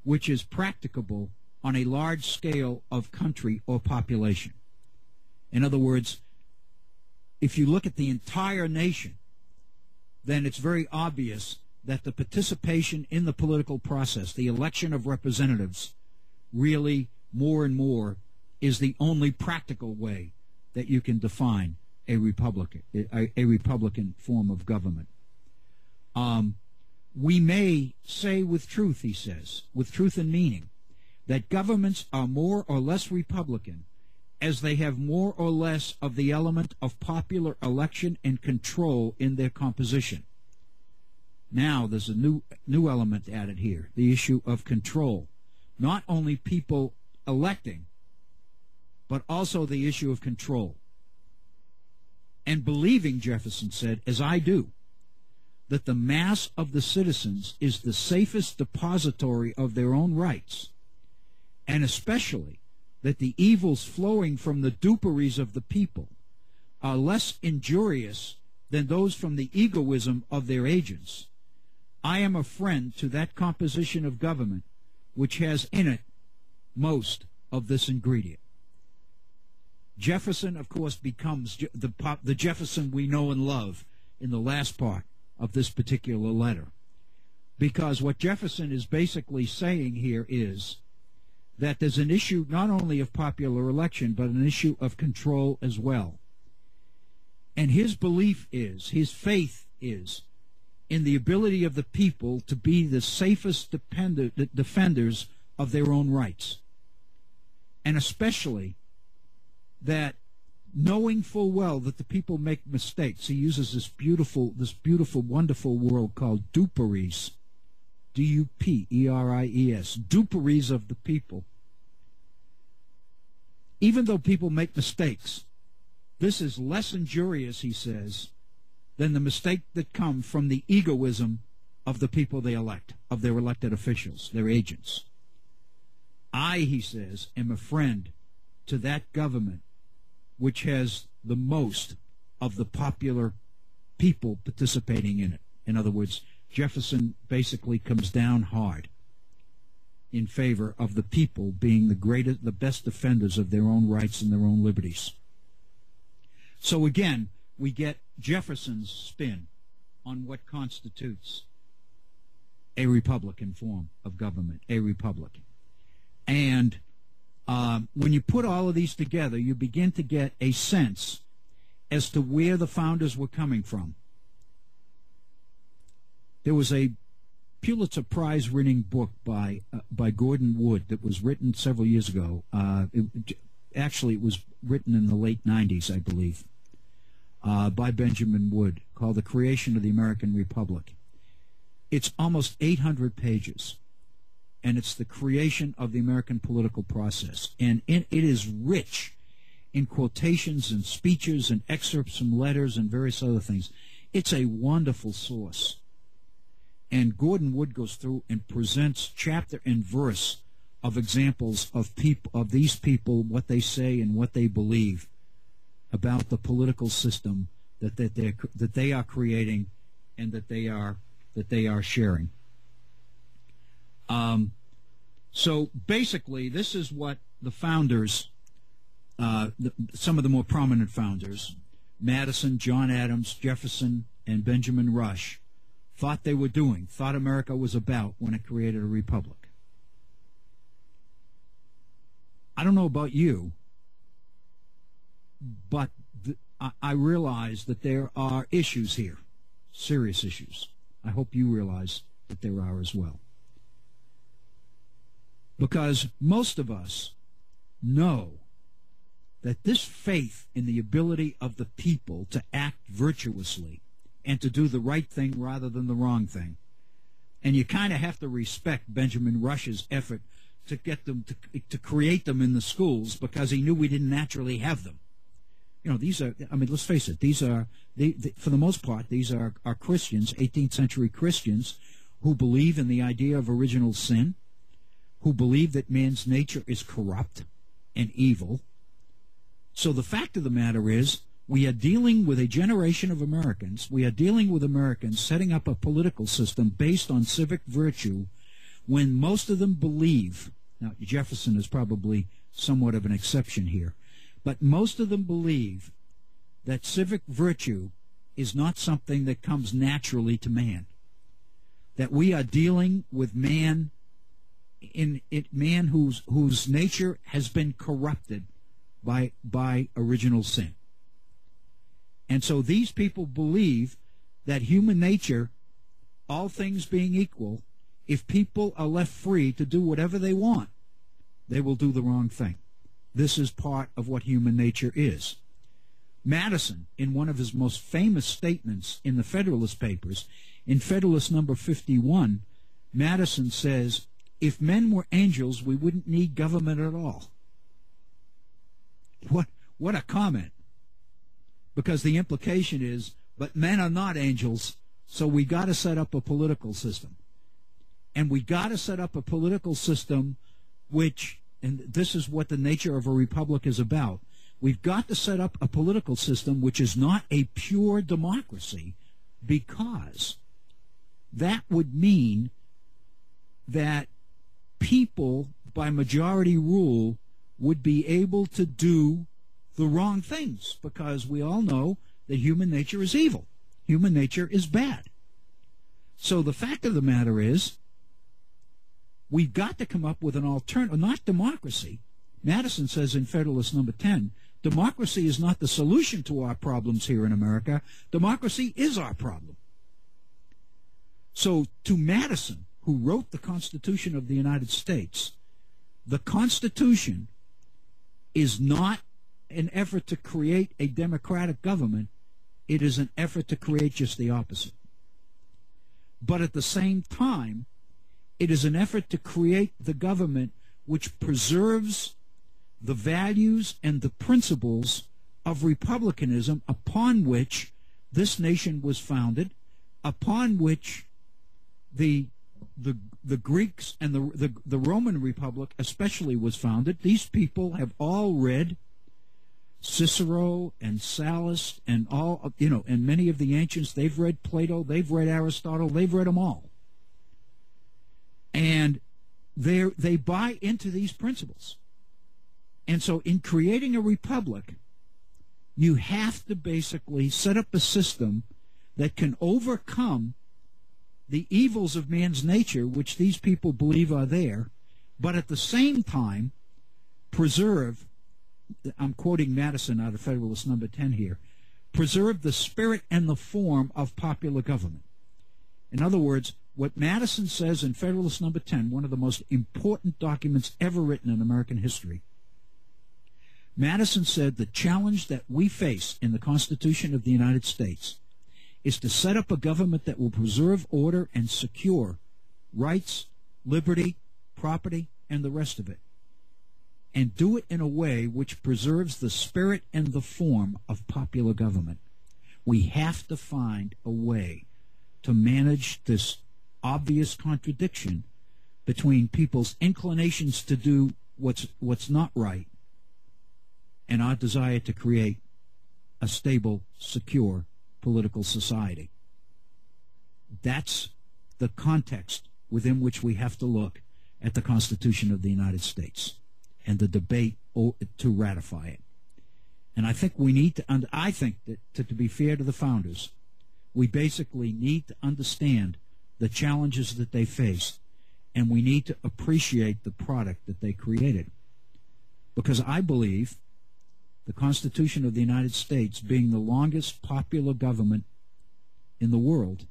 which is practicable on a large scale of country or population. In other words, if you look at the entire nation, then it's very obvious that the participation in the political process, the election of representatives, really more and more is the only practical way that you can define a republican form of government. We may say with truth, he says, with truth and meaning, that governments are more or less republican as they have more or less of the element of popular election and control in their composition. Now there's a new element added here, the issue of control. Not only people electing, but also the issue of control. And believing, Jefferson said, as I do, that the mass of the citizens is the safest depository of their own rights, and especially that the evils flowing from the duperies of the people are less injurious than those from the egoism of their agents, I am a friend to that composition of government which has in it most of this ingredient. Jefferson, of course, becomes the Jefferson we know and love in the last part of this particular letter. Because what Jefferson is basically saying here is that there's an issue not only of popular election, but an issue of control as well. And his belief is, his faith is, in the ability of the people to be the safest defenders of their own rights. And especially that knowing full well that the people make mistakes, he uses this beautiful, wonderful word called duperies, D-U-P-E-R-I-E-S, duperies of the people. Even though people make mistakes, this is less injurious, he says, than the mistake that come from the egoism of the people they elect, of their elected officials, their agents. I, he says, am a friend to that government which has the most of the popular people participating in it. In other words, Jefferson basically comes down hard in favor of the people being the best defenders of their own rights and their own liberties. So again, we get Jefferson's spin on what constitutes a republican form of government, a republic. And when you put all of these together, you begin to get a sense as to where the founders were coming from. There was a Pulitzer Prize-winning book by Gordon Wood that was written several years ago. Actually, it was written in the late 90s, I believe, by Benjamin Wood, called The Creation of the American Republic. It's almost 800 pages, and it's the creation of the American political process. And it is rich in quotations and speeches and excerpts from letters and various other things. It's a wonderful source. And Gordon Wood goes through and presents chapter and verse of examples of these people, what they say and what they believe about the political system that they are creating and that they are sharing. So basically, this is what the founders, some of the more prominent founders, Madison, John Adams, Jefferson, and Benjamin Rush, thought they were doing, thought America was about when it created a republic. I don't know about you, but I realize that there are issues here, serious issues. I hope you realize that there are as well. Because most of us know that this faith in the ability of the people to act virtuously and to do the right thing rather than the wrong thing, and you kind of have to respect Benjamin Rush's effort to get them to create them in the schools, because he knew we didn't naturally have them. You know, these are, I mean, let's face it, these are, for the most part, these are Christians, 18th century Christians, who believe in the idea of original sin, who believe that man's nature is corrupt and evil. So the fact of the matter is, we are dealing with a generation of Americans, we are dealing with Americans setting up a political system based on civic virtue, when most of them believe, now Jefferson is probably somewhat of an exception here, but most of them believe that civic virtue is not something that comes naturally to man, that we are dealing with man man whose nature has been corrupted by original sin. And so these people believe that human nature, all things being equal, if people are left free to do whatever they want, they will do the wrong thing. This is part of what human nature is. Madison, in one of his most famous statements in the Federalist Papers, in Federalist number 51, Madison says, if men were angels, we wouldn't need government at all. What a comment. Because the implication is, but men are not angels, so we got to set up a political system. And we got to set up a political system which, and this is what the nature of a republic is about, we've got to set up a political system which is not a pure democracy, because that would mean that people, by majority rule, would be able to do the wrong things, because we all know that human nature is evil. Human nature is bad. So the fact of the matter is, we've got to come up with an alternative, not democracy. Madison says in Federalist number 10, democracy is not the solution to our problems here in America. Democracy is our problem. So to Madison, who wrote the Constitution of the United States, the Constitution is not an effort to create a democratic government. It is an effort to create just the opposite. But at the same time, it is an effort to create the government which preserves the values and the principles of republicanism upon which this nation was founded, upon which the Greeks and the Roman Republic especially was founded. These people have all read Cicero and Sallust and all, and many of the ancients. They've read Plato, they've read Aristotle, they've read them all. And they buy into these principles. And so in creating a republic, you have to basically set up a system that can overcome the evils of man's nature, which these people believe are there, but at the same time preserve, I'm quoting Madison out of Federalist number 10 here, preserve the spirit and the form of popular government. In other words, what Madison says in Federalist number 10, one of the most important documents ever written in American history, Madison said the challenge that we face in the Constitution of the United States is to set up a government that will preserve order and secure rights, liberty, property, and the rest of it, and do it in a way which preserves the spirit and the form of popular government. We have to find a way to manage this obvious contradiction between people's inclinations to do what's not right and our desire to create a stable, secure political society. That's the context within which we have to look at the Constitution of the United States and the debate to ratify it. And I think we need to, I think that to be fair to the founders, we basically need to understand the challenges that they faced, and we need to appreciate the product that they created. Because I believe the Constitution of the United States, being the longest popular government in the world,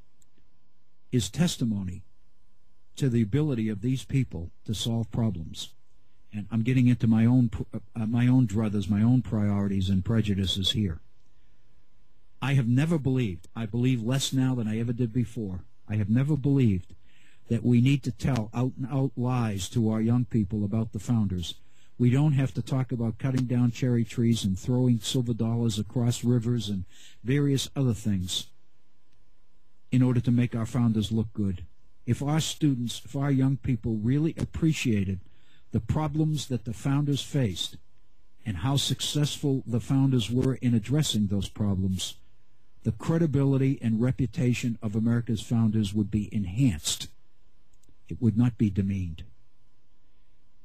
is testimony to the ability of these people to solve problems. And I'm getting into my own druthers, my own priorities and prejudices here. I have never believed, I believe less now than I ever did before, I have never believed that we need to tell out-and-out lies to our young people about the founders. We don't have to talk about cutting down cherry trees and throwing silver dollars across rivers and various other things in order to make our founders look good. If our students, if our young people really appreciated the problems that the founders faced and how successful the founders were in addressing those problems, the credibility and reputation of America's founders would be enhanced. It would not be demeaned.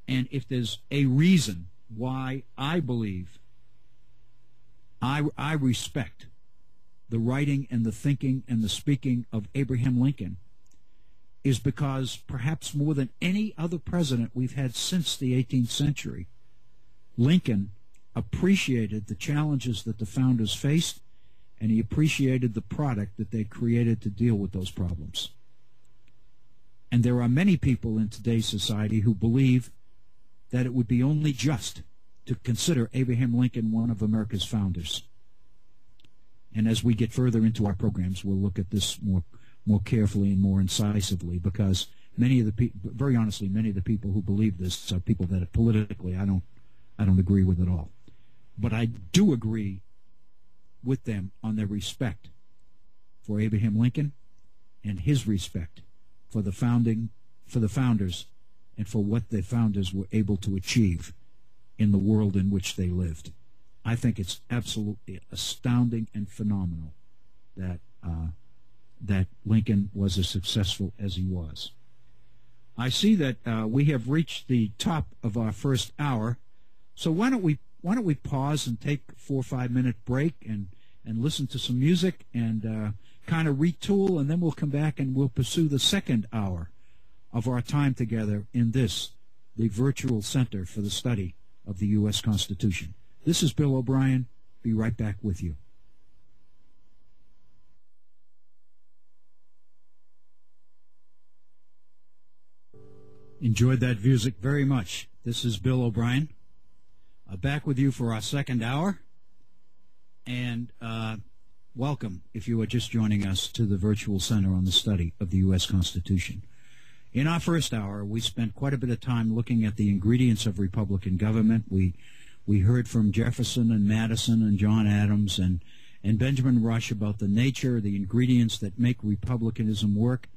And if there's a reason why I believe I respect the writing and the thinking and the speaking of Abraham Lincoln, is because perhaps more than any other president we've had since the 18th century, Lincoln appreciated the challenges that the founders faced, and he appreciated the product that they created to deal with those problems. And there are many people in today's society who believe that it would be only just to consider Abraham Lincoln one of America's founders. And as we get further into our programs, we'll look at this more carefully and more incisively, because many of the people, very honestly, many of the people who believe this are people that politically I don't agree with at all. But I do agree with them on their respect for Abraham Lincoln and his respect for the founders, and for what the founders were able to achieve in the world in which they lived. I think it's absolutely astounding and phenomenal that that Lincoln was as successful as he was. I see that we have reached the top of our first hour, so why don't we pause and take a 4 or 5 minute break and listen to some music and kind of retool, and then we'll come back and we'll pursue the second hour of our time together in this, the virtual center for the study of the U.S. Constitution. This is Bill O'Brien. Be right back with you. Enjoyed that music very much. This is Bill O'Brien, back with you for our second hour. And welcome, if you are just joining us, to the virtual center on the study of the U.S. Constitution. In our first hour, we spent quite a bit of time looking at the ingredients of Republican government. We heard from Jefferson and Madison and John Adams and Benjamin Rush about the nature, the ingredients that make republicanism work.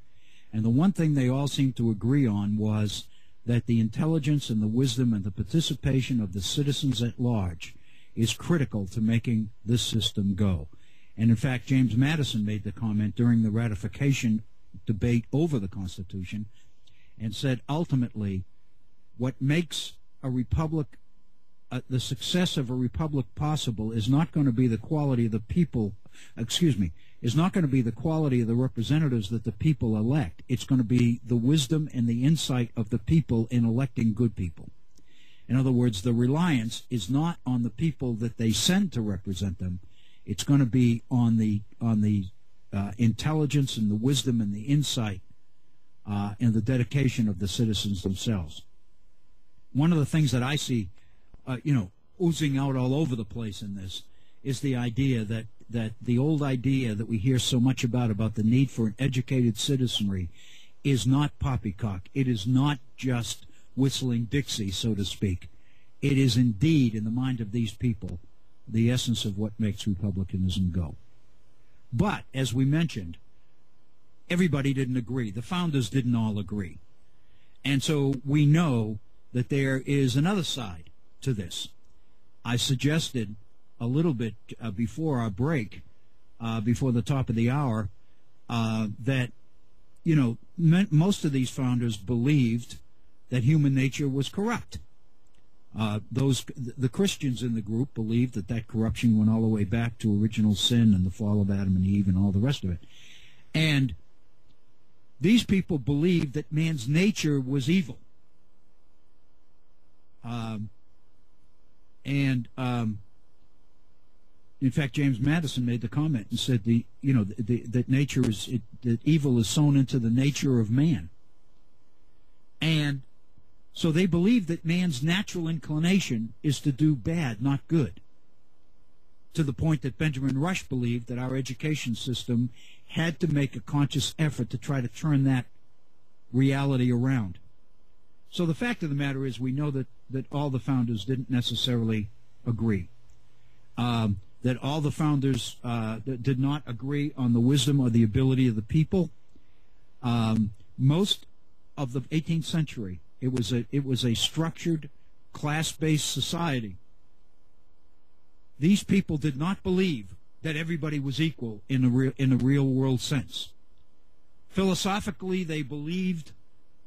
And the one thing they all seemed to agree on was that the intelligence and the wisdom and the participation of the citizens at large is critical to making this system go. And in fact, James Madison made the comment during the ratification debate over the Constitution and said, ultimately, what makes a republic, the success of a republic possible is not going to be the quality of the people, is not going to be the quality of the representatives that the people elect. It's going to be the wisdom and the insight of the people in electing good people. In other words, the reliance is not on the people that they send to represent them. It's going to be on the intelligence and the wisdom and the insight and the dedication of the citizens themselves. One of the things that I see, oozing out all over the place in this is the idea that the old idea that we hear so much about the need for an educated citizenry is not poppycock. It is not just whistling Dixie, so to speak. It is indeed, in the mind of these people, the essence of what makes republicanism go. But, as we mentioned, everybody didn't agree. The founders didn't all agree. And so we know that there is another side to this. I suggested a little bit before our break, before the top of the hour, that, most of these founders believed that human nature was corrupt. The Christians in the group believed that corruption went all the way back to original sin and the fall of Adam and Eve and all the rest of it. And these people believed that man's nature was evil. In fact, James Madison made the comment and said that nature is that evil is sown into the nature of man. And so they believe that man's natural inclination is to do bad, not good. To the point that Benjamin Rush believed that our education system had to make a conscious effort to try to turn that reality around. So the fact of the matter is we know that all the founders didn't necessarily agree. That all the founders did not agree on the wisdom or the ability of the people. Most of the 18th century, it was a structured, class-based society. These people did not believe that everybody was equal in a real world sense. Philosophically, they believed,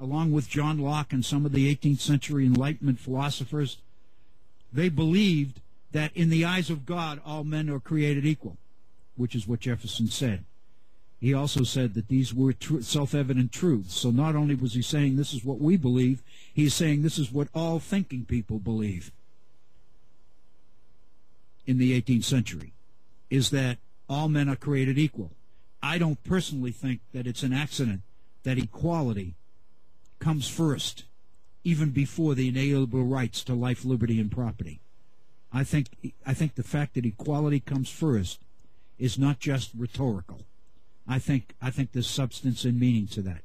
along with John Locke and some of the 18th century Enlightenment philosophers, they believed that in the eyes of God, all men are created equal, which is what Jefferson said. He also said that these were self-evident truths. So not only was he saying this is what we believe, he is saying this is what all thinking people believe in the 18th century, is that all men are created equal. I don't personally think that it's an accident that equality comes first, even before the inalienable rights to life, liberty, and property. I think the fact that equality comes first is not just rhetorical. I think there's substance and meaning to that.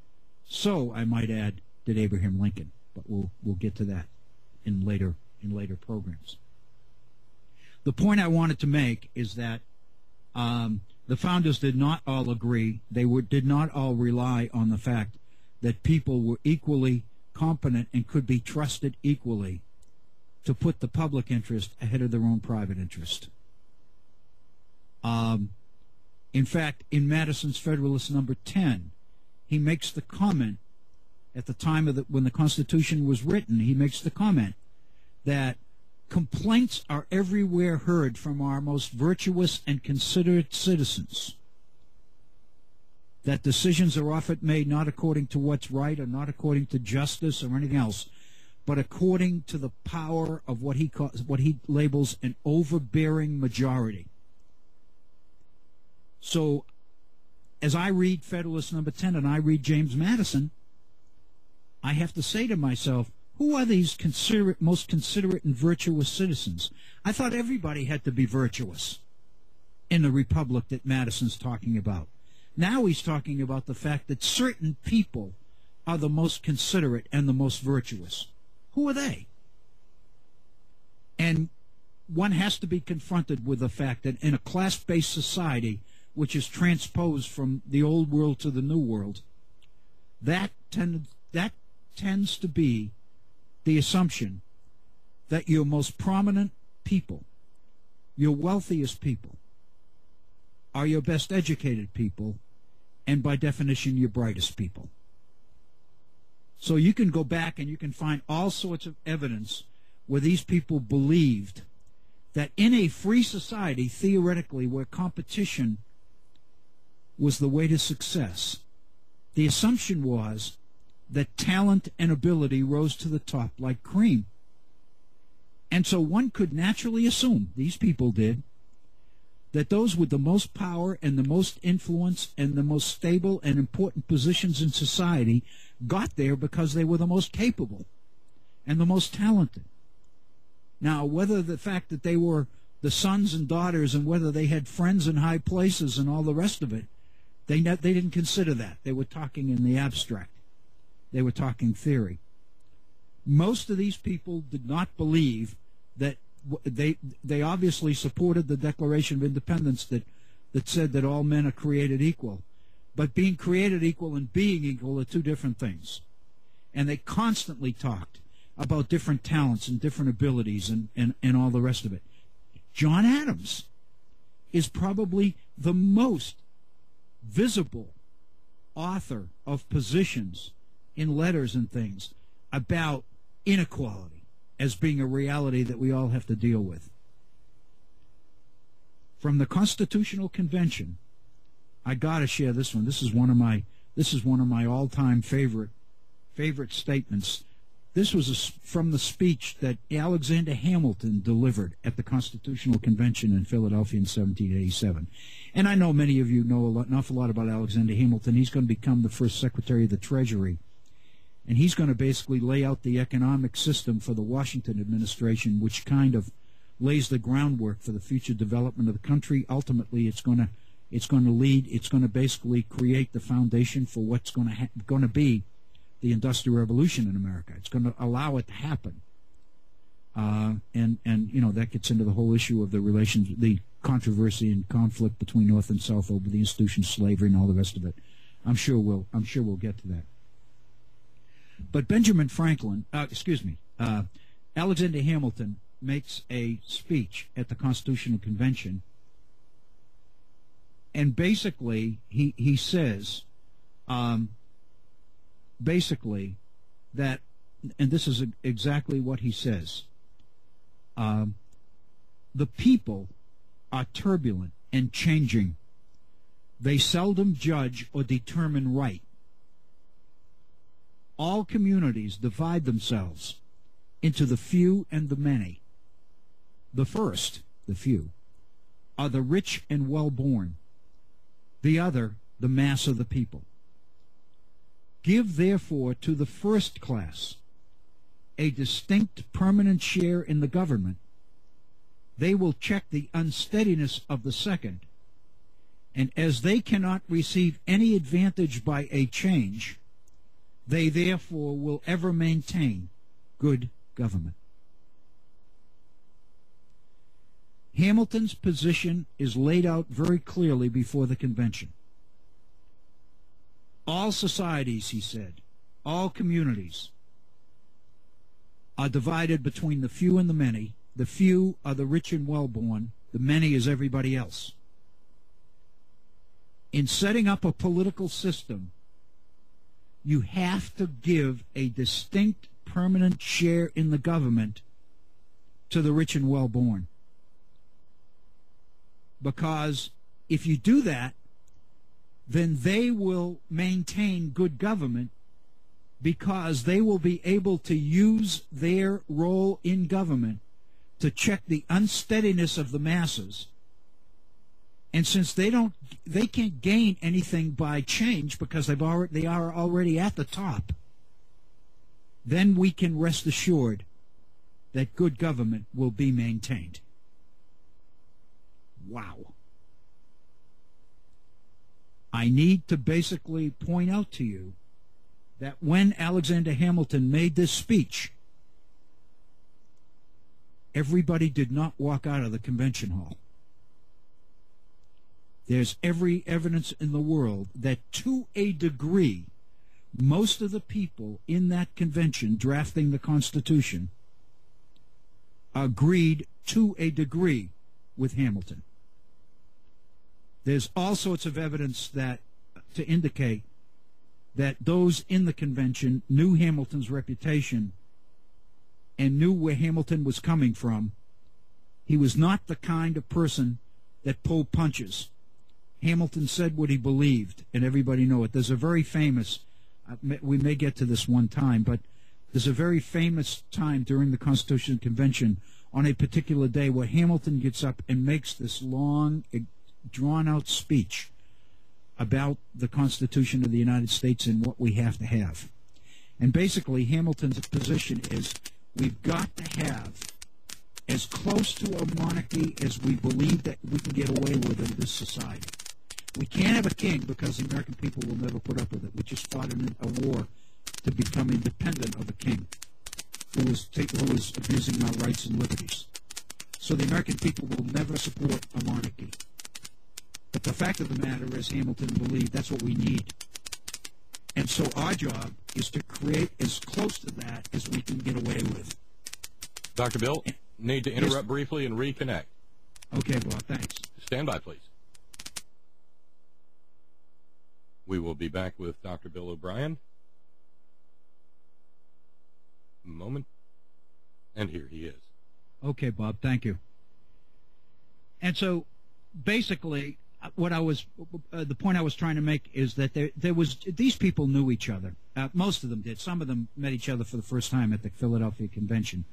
So I might add did Abraham Lincoln, but we'll get to that in later programs. The point I wanted to make is that the founders did not all agree. They did not all rely on the fact that people were equally competent and could be trusted equally to put the public interest ahead of their own private interest. In fact, in Madison's Federalist number 10, he makes the comment at the time of when the Constitution was written, he makes the comment that complaints are everywhere heard from our most virtuous and considerate citizens, that decisions are often made not according to what's right or not according to justice or anything else, but according to the power of what he labels an overbearing majority. So, as I read Federalist number 10 and I read James Madison, I have to say to myself, who are these most considerate and virtuous citizens? I thought everybody had to be virtuous in the republic that Madison's talking about. Now he's talking about the fact that certain people are the most considerate and the most virtuous. Who are they? And one has to be confronted with the fact that in a class-based society, which is transposed from the old world to the new world, that tends to be the assumption that your most prominent people, your wealthiest people, are your best educated people, and by definition, your brightest people. So you can go back and you can find all sorts of evidence where these people believed that in a free society, theoretically, where competition was the way to success, the assumption was that talent and ability rose to the top like cream. And so one could naturally assume, these people did, that those with the most power and the most influence and the most stable and important positions in society got there because they were the most capable and the most talented. Now, whether the fact that they were the sons and daughters and whether they had friends in high places and all the rest of it, they didn't consider that. They were talking in the abstract. They were talking theory. Most of these people did not believe that they obviously supported the Declaration of Independence that said that all men are created equal. But being created equal and being equal are two different things. And they constantly talked about different talents and different abilities and all the rest of it. John Adams is probably the most visible author of positions in letters and things about inequality as being a reality that we all have to deal with. From the Constitutional Convention, I got to share this one. This is one of my all-time favorite statements. This was from the speech that Alexander Hamilton delivered at the Constitutional Convention in Philadelphia in 1787. And I know many of you know an awful lot about Alexander Hamilton. He's going to become the first Secretary of the Treasury. And he's going to basically lay out the economic system for the Washington administration, which kind of lays the groundwork for the future development of the country. Ultimately, it's going to basically create the foundation for what's going to be the Industrial Revolution in America. It's going to allow it to happen. And you know, that gets into the whole issue of the relations, the controversy and conflict between North and South over the institution of slavery and all the rest of it. I'm sure we'll get to that. But Benjamin Franklin, Alexander Hamilton makes a speech at the Constitutional Convention, and basically he says, basically that, and this is exactly what he says, the people are turbulent and changing. They seldom judge or determine right. All communities divide themselves into the few and the many. The first, the few, are the rich and well-born. The other, the mass of the people. Give, therefore, to the first class a distinct permanent share in the government. They will check the unsteadiness of the second, and as they cannot receive any advantage by a change, they therefore will ever maintain good government. Hamilton's position is laid out very clearly before the convention. All societies, he said, all communities are divided between the few and the many. The few are the rich and well-born. The many is everybody else. In setting up a political system, you have to give a distinct permanent share in the government to the rich and well-born. Because if you do that, then they will maintain good government, because they will be able to use their role in government to check the unsteadiness of the masses. And since they can't gain anything by change because they are already at the top, then we can rest assured that good government will be maintained. Wow. I need to basically point out to you that when Alexander Hamilton made this speech, everybody did not walk out of the convention hall. There's every evidence in the world that, to a degree, most of the people in that convention drafting the Constitution agreed to a degree with Hamilton. There's all sorts of evidence to indicate that those in the convention knew Hamilton's reputation and knew where Hamilton was coming from. He was not the kind of person that pulled punches. Hamilton said what he believed, and everybody know it. There's a very famous, we may get to this one time, but There's a very famous time during the Constitutional Convention on a particular day where Hamilton gets up and makes this long, drawn-out speech about the Constitution of the United States and what we have to have. And basically, Hamilton's position is we've got to have as close to a monarchy as we believe that we can get away with in this society. We can't have a king because the American people will never put up with it. We just fought in a war to become independent of a king who was abusing our rights and liberties. So the American people will never support a monarchy. But the fact of the matter is Hamilton believed that's what we need. And so our job is to create as close to that as we can get away with. Dr. Bill, need to interrupt briefly and reconnect. Okay, Bob, thanks. Stand by, please. We will be back with Dr. Bill O'Brien. A moment. And here he is. Okay, Bob, thank you. And so basically what I was the point I was trying to make is that there was these people knew each other. Most of them did. Some of them met each other for the first time at the Philadelphia Convention.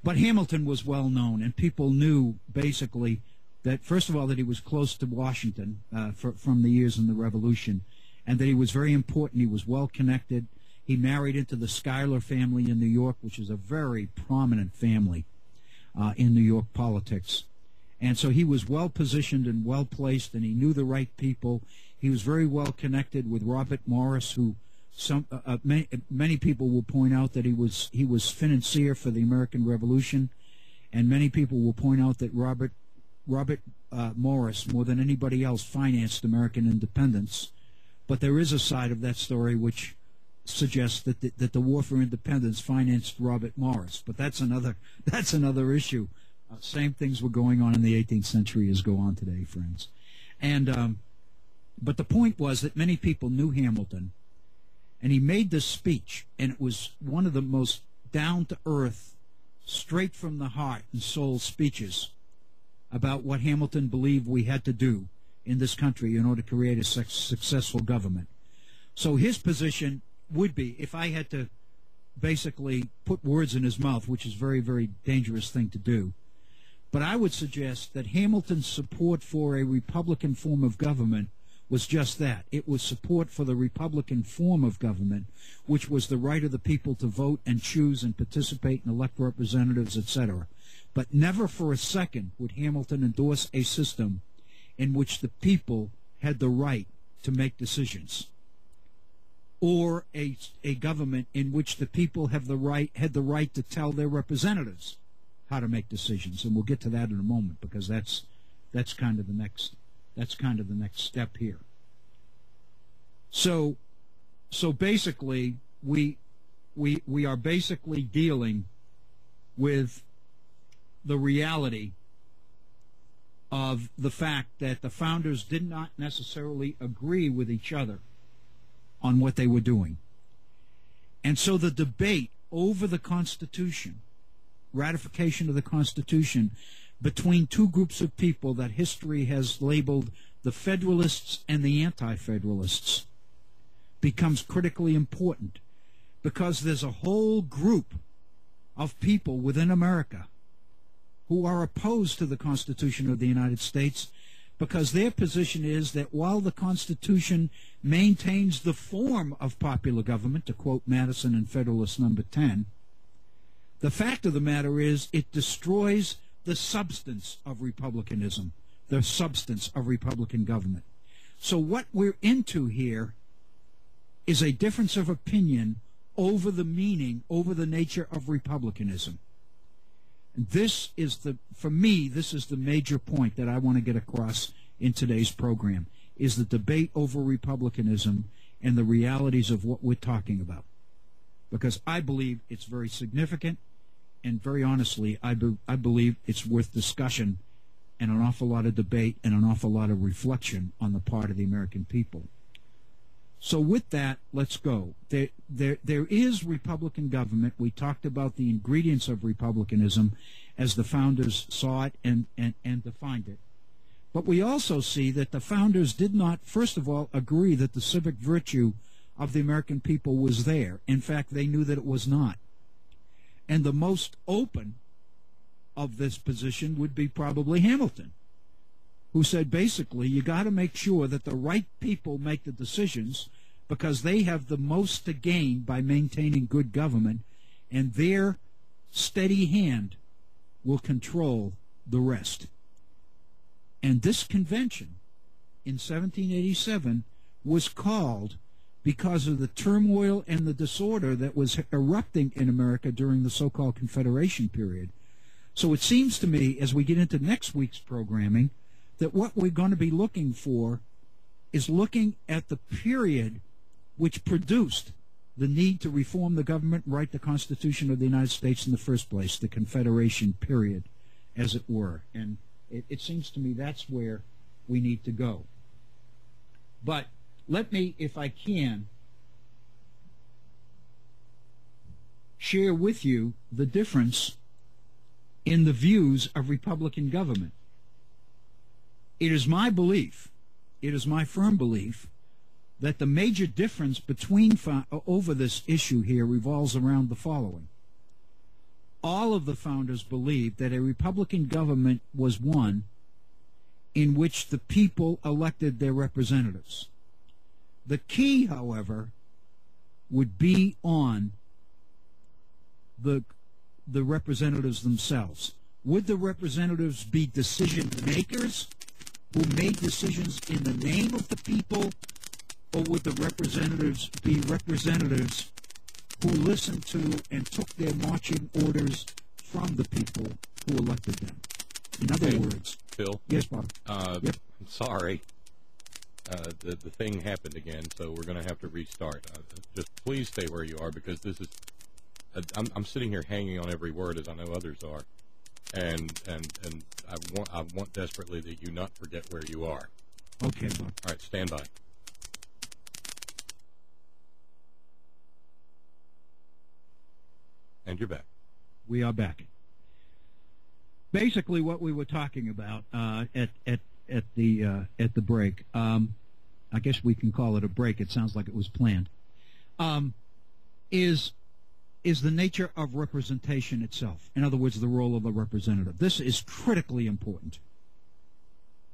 But Hamilton was well known, and people knew basically that, first of all, that he was close to Washington from the years in the Revolution, and that he was very important. He was well connected. He married into the Schuyler family in New York, which is a very prominent family in New York politics. And so he was well positioned and well placed, and he knew the right people. He was very well connected with Robert Morris, who many people will point out that he was financier for the American Revolution, and many people will point out that Robert Morris, more than anybody else, financed American independence. But there is a side of that story which suggests that the War for Independence financed Robert Morris. But that's another issue. Same things were going on in the 18th century as go on today, friends. And but the point was that many people knew Hamilton, and he made this speech, and it was one of the most down-to-earth, straight from the heart and soul speeches about what Hamilton believed we had to do in this country in order to create a successful government. So his position would be, if I had to basically put words in his mouth, which is a very, very dangerous thing to do, but I would suggest that Hamilton's support for a Republican form of government was just that. It was support for the Republican form of government, which was the right of the people to vote and choose and participate and elect representatives, etc. But never for a second would Hamilton endorse a system in which the people had the right to make decisions, or a government in which the people had the right to tell their representatives how to make decisions. And we'll get to that in a moment, because that's kind of the next step here. So basically we are basically dealing with the reality of the fact that the founders did not necessarily agree with each other on what they were doing. And so the debate over the Constitution, ratification of the Constitution, between two groups of people that history has labeled the Federalists and the Anti-Federalists, becomes critically important, because there's a whole group of people within America who are opposed to the Constitution of the United States, because their position is that while the Constitution maintains the form of popular government, to quote Madison in Federalist Number 10, the fact of the matter is it destroys the substance of republicanism, the substance of Republican government. So what we're into here is a difference of opinion over the meaning, over the nature of republicanism. This is for me, this is the major point that I want to get across in today's program, is the debate over republicanism and the realities of what we're talking about. Because I believe it's very significant, and very honestly, I believe it's worth discussion and an awful lot of debate and an awful lot of reflection on the part of the American people. So with that, let's go. There is Republican government. We talked about the ingredients of republicanism as the founders saw it and defined it. But we also see that the founders did not, first of all, agree that the civic virtue of the American people was there. In fact, they knew that it was not. And the most open of this position would be probably Hamilton, who said basically you got to make sure that the right people make the decisions because they have the most to gain by maintaining good government, and their steady hand will control the rest. And this convention in 1787 was called because of the turmoil and the disorder that was erupting in America during the so-called Confederation period. So it seems to me, as we get into next week's programming, that what we're going to be looking for is looking at the period which produced the need to reform the government and write the Constitution of the United States in the first place, the Confederation period, as it were. And it seems to me that's where we need to go. But let me, if I can, share with you the difference in the views of Republican government. It is my belief, it is my firm belief, that the major difference between over this issue here revolves around the following. All of the founders believed that a Republican government was one in which the people elected their representatives. The key, however, would be on the representatives themselves. Would the representatives be decision makers who made decisions in the name of the people, or would the representatives be representatives who listened to and took their marching orders from the people who elected them? In other words, Phil? Yes, Bob. Yep. I'm sorry. The thing happened again, so we're going to have to restart. Just please stay where you are, because this is... I'm sitting here hanging on every word, as I know others are, and I want desperately that you not forget where you are. Okay, Bob. All right, stand by. And you're back. We are back. Basically, what we were talking about at the break, I guess we can call it a break. It sounds like it was planned. Is the nature of representation itself. In other words, the role of the representative. This is critically important.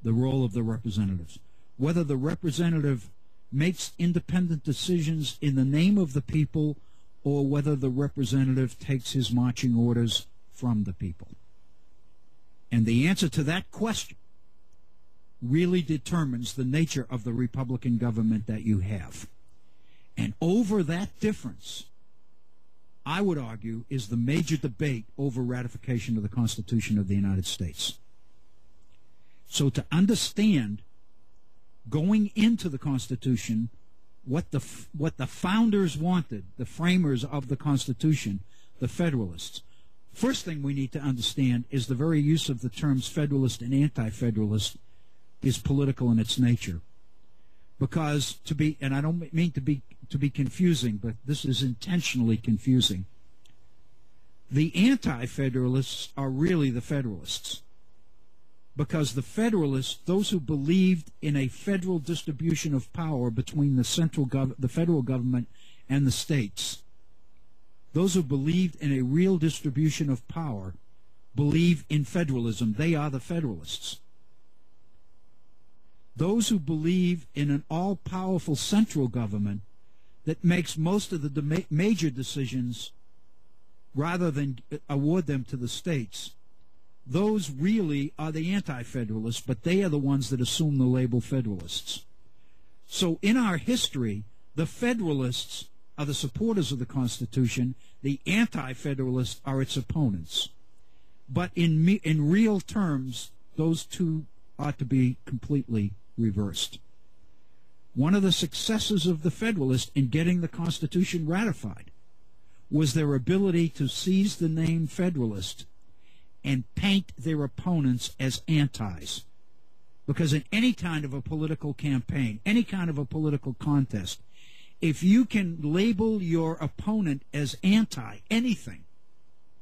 The role of the representatives. Whether the representative makes independent decisions in the name of the people, or whether the representative takes his marching orders from the people. And the answer to that question really determines the nature of the Republican government that you have. And over that difference, I would argue, is the major debate over ratification of the Constitution of the United States. So to understand, going into the Constitution, what the founders wanted, the framers of the Constitution, the Federalists, first thing we need to understand is the very use of the terms Federalist and Anti-Federalist is political in its nature. Because and I don't mean to be confusing, but this is intentionally confusing. The Anti-Federalists are really the Federalists. Because the Federalists, those who believed in a federal distribution of power between the federal government and the states, those who believed in a real distribution of power, believe in federalism. They are the Federalists. Those who believe in an all-powerful central government that makes most of the major decisions rather than award them to the states, those really are the Anti-Federalists, but they are the ones that assume the label Federalists. So in our history, the Federalists are the supporters of the Constitution, the Anti-Federalists are its opponents. But in real terms, those two ought to be completely reversed. One of the successes of the Federalists in getting the Constitution ratified was their ability to seize the name Federalist and paint their opponents as antis. Because in any kind of a political campaign, any kind of a political contest, if you can label your opponent as anti-anything,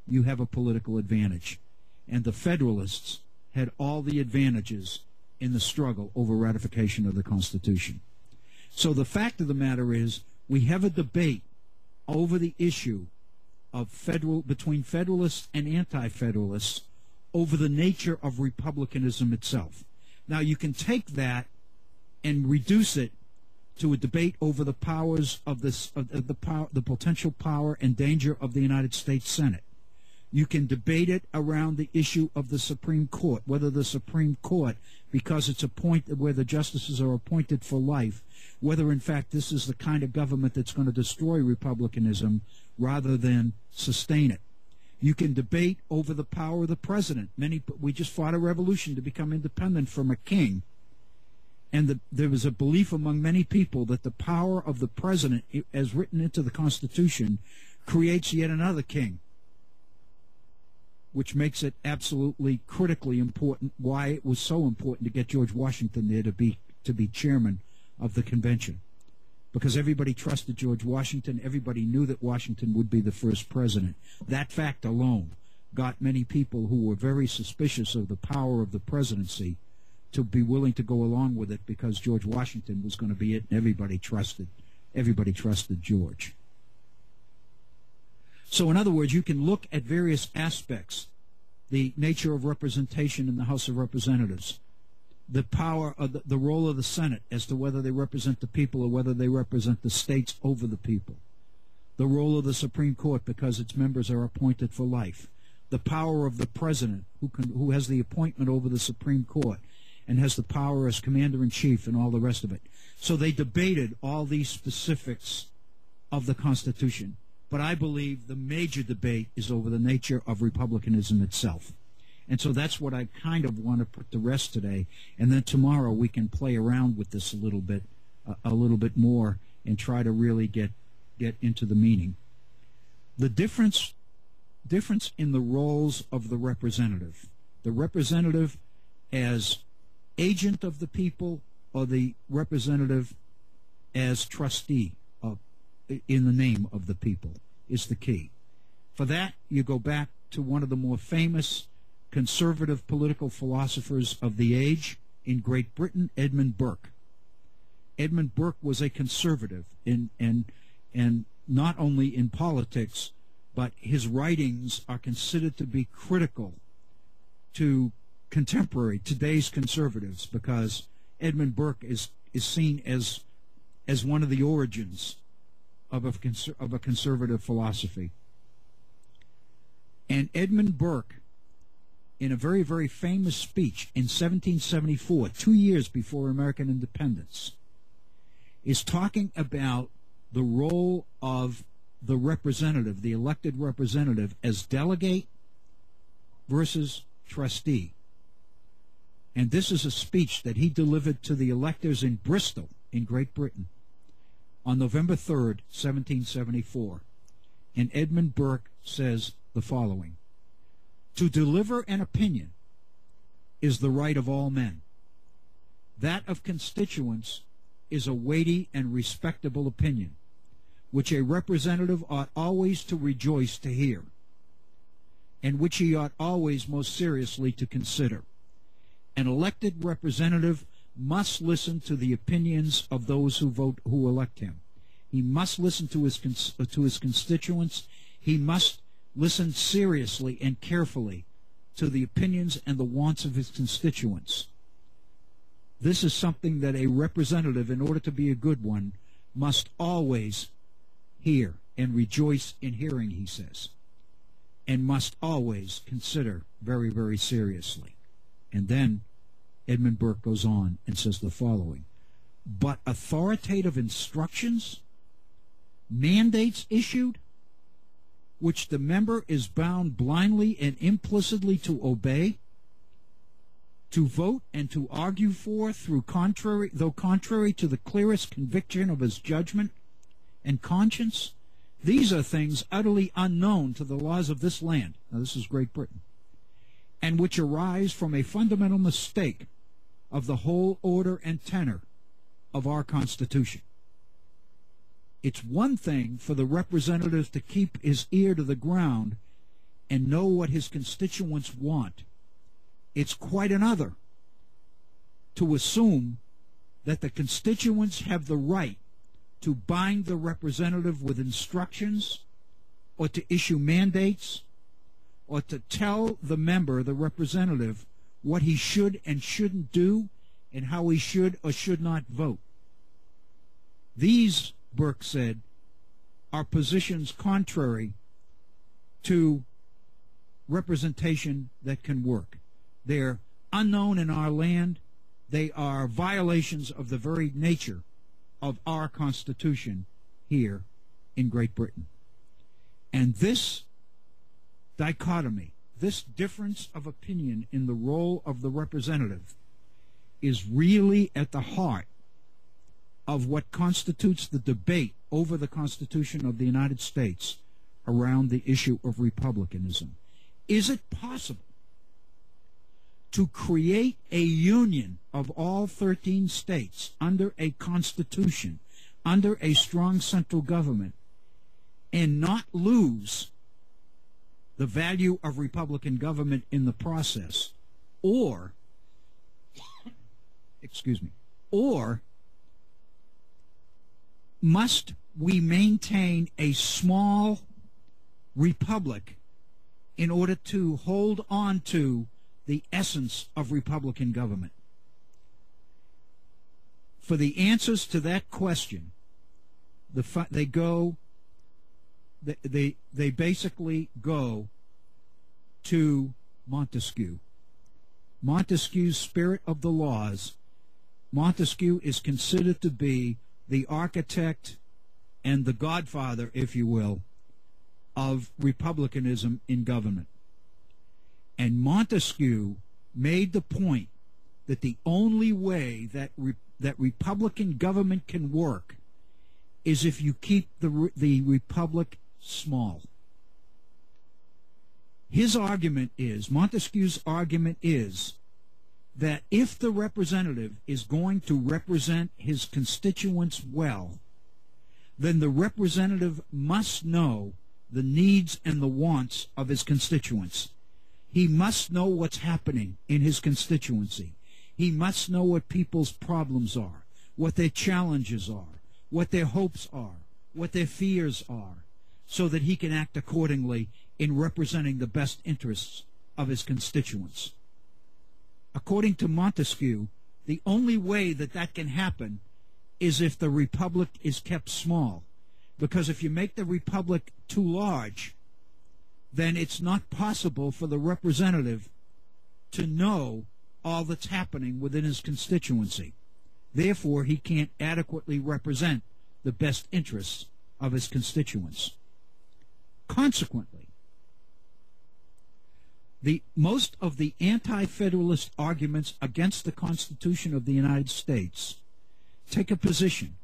you have a political advantage. And the Federalists had all the advantages in the struggle over ratification of the Constitution. So the fact of the matter is, we have a debate over the issue of between Federalists and Anti-Federalists over the nature of republicanism itself. Now, you can take that and reduce it to a debate over the powers of the potential power and danger of the United States Senate. You can debate it around the issue of the Supreme Court, whether the Supreme Court, because it's appointed where the justices are appointed for life, whether in fact this is the kind of government that's going to destroy republicanism rather than sustain it. You can debate over the power of the president. We just fought a revolution to become independent from a king. And there was a belief among many people that the power of the president, as written into the Constitution, creates yet another king, which makes it absolutely critically important why it was so important to get George Washington there to be chairman of the convention. Because everybody trusted George Washington. Everybody knew that Washington would be the first president. That fact alone got many people who were very suspicious of the power of the presidency to be willing to go along with it because George Washington was going to be it, and everybody trusted George. So in other words, you can look at various aspects, the nature of representation in the House of Representatives, the power of the role of the Senate as to whether they represent the people or whether they represent the states over the people, the role of the Supreme Court because its members are appointed for life, the power of the president who has the appointment over the Supreme Court and has the power as commander-in-chief and all the rest of it. So they debated all these specifics of the Constitution. But I believe the major debate is over the nature of republicanism itself. And so that's what I kind of want to put to rest today. And then tomorrow we can play around with this a little bit more and try to really get into the meaning. The difference in the roles of the representative as agent of the people or the representative as trustee in the name of the people is the key. For that, you go back to one of the more famous conservative political philosophers of the age in Great Britain, Edmund Burke. Edmund Burke was a conservative and not only in politics, but his writings are considered to be critical to today's conservatives, because Edmund Burke is seen as one of the origins of a conservative philosophy. And Edmund Burke, in a very, very famous speech in 1774, 2 years before American independence, is talking about the role of the representative, the elected representative, as delegate versus trustee. And this is a speech that he delivered to the electors in Bristol, in Great Britain, on November 3rd, 1774. And Edmund Burke says the following: "To deliver an opinion is the right of all men. That of constituents is a weighty and respectable opinion, which a representative ought always to rejoice to hear, and which he ought always most seriously to consider. An elected representative must listen to the opinions of those who elect him. He must listen to his constituents. He must listen seriously and carefully to the opinions and the wants of his constituents. This is something that a representative, in order to be a good one, must always hear and rejoice in hearing," he says, "and must always consider very, very seriously." And then Edmund Burke goes on and says the following: "But authoritative instructions, mandates issued, which the member is bound blindly and implicitly to obey, to vote and to argue for, though contrary to the clearest conviction of his judgment and conscience, these are things utterly unknown to the laws of this land," now this is Great Britain, "and which arise from a fundamental mistake of the whole order and tenor of our Constitution." It's one thing for the representative to keep his ear to the ground and know what his constituents want. It's quite another to assume that the constituents have the right to bind the representative with instructions or to issue mandates or to tell the member, the representative, what he should and shouldn't do and how he should or should not vote. These, Burke said, are positions contrary to representation that can work. They're unknown in our land. They are violations of the very nature of our Constitution here in Great Britain. And this dichotomy, this difference of opinion in the role of the representative, is really at the heart of what constitutes the debate over the Constitution of the United States around the issue of republicanism. Is it possible to create a union of all 13 states under a constitution, under a strong central government, and not lose the value of Republican government in the process? Or, excuse me, or must we maintain a small republic in order to hold on to the essence of Republican government? For the answers to that question, they basically go to Montesquieu. Montesquieu's Spirit of the Laws. Montesquieu is considered to be the architect and the godfather, if you will, of republicanism in government. And Montesquieu made the point that the only way that that Republican government can work is if you keep the republic small. His argument is, Montesquieu's argument is, that if the representative is going to represent his constituents well, then the representative must know the needs and the wants of his constituents. He must know what's happening in his constituency. He must know what people's problems are, what their challenges are, what their hopes are, what their fears are, so that he can act accordingly in representing the best interests of his constituents. According to Montesquieu, the only way that that can happen is if the republic is kept small. Because if you make the republic too large, then it's not possible for the representative to know all that's happening within his constituency. Therefore, he can't adequately represent the best interests of his constituents. Consequently, most of the anti-federalist arguments against the Constitution of the United States take a position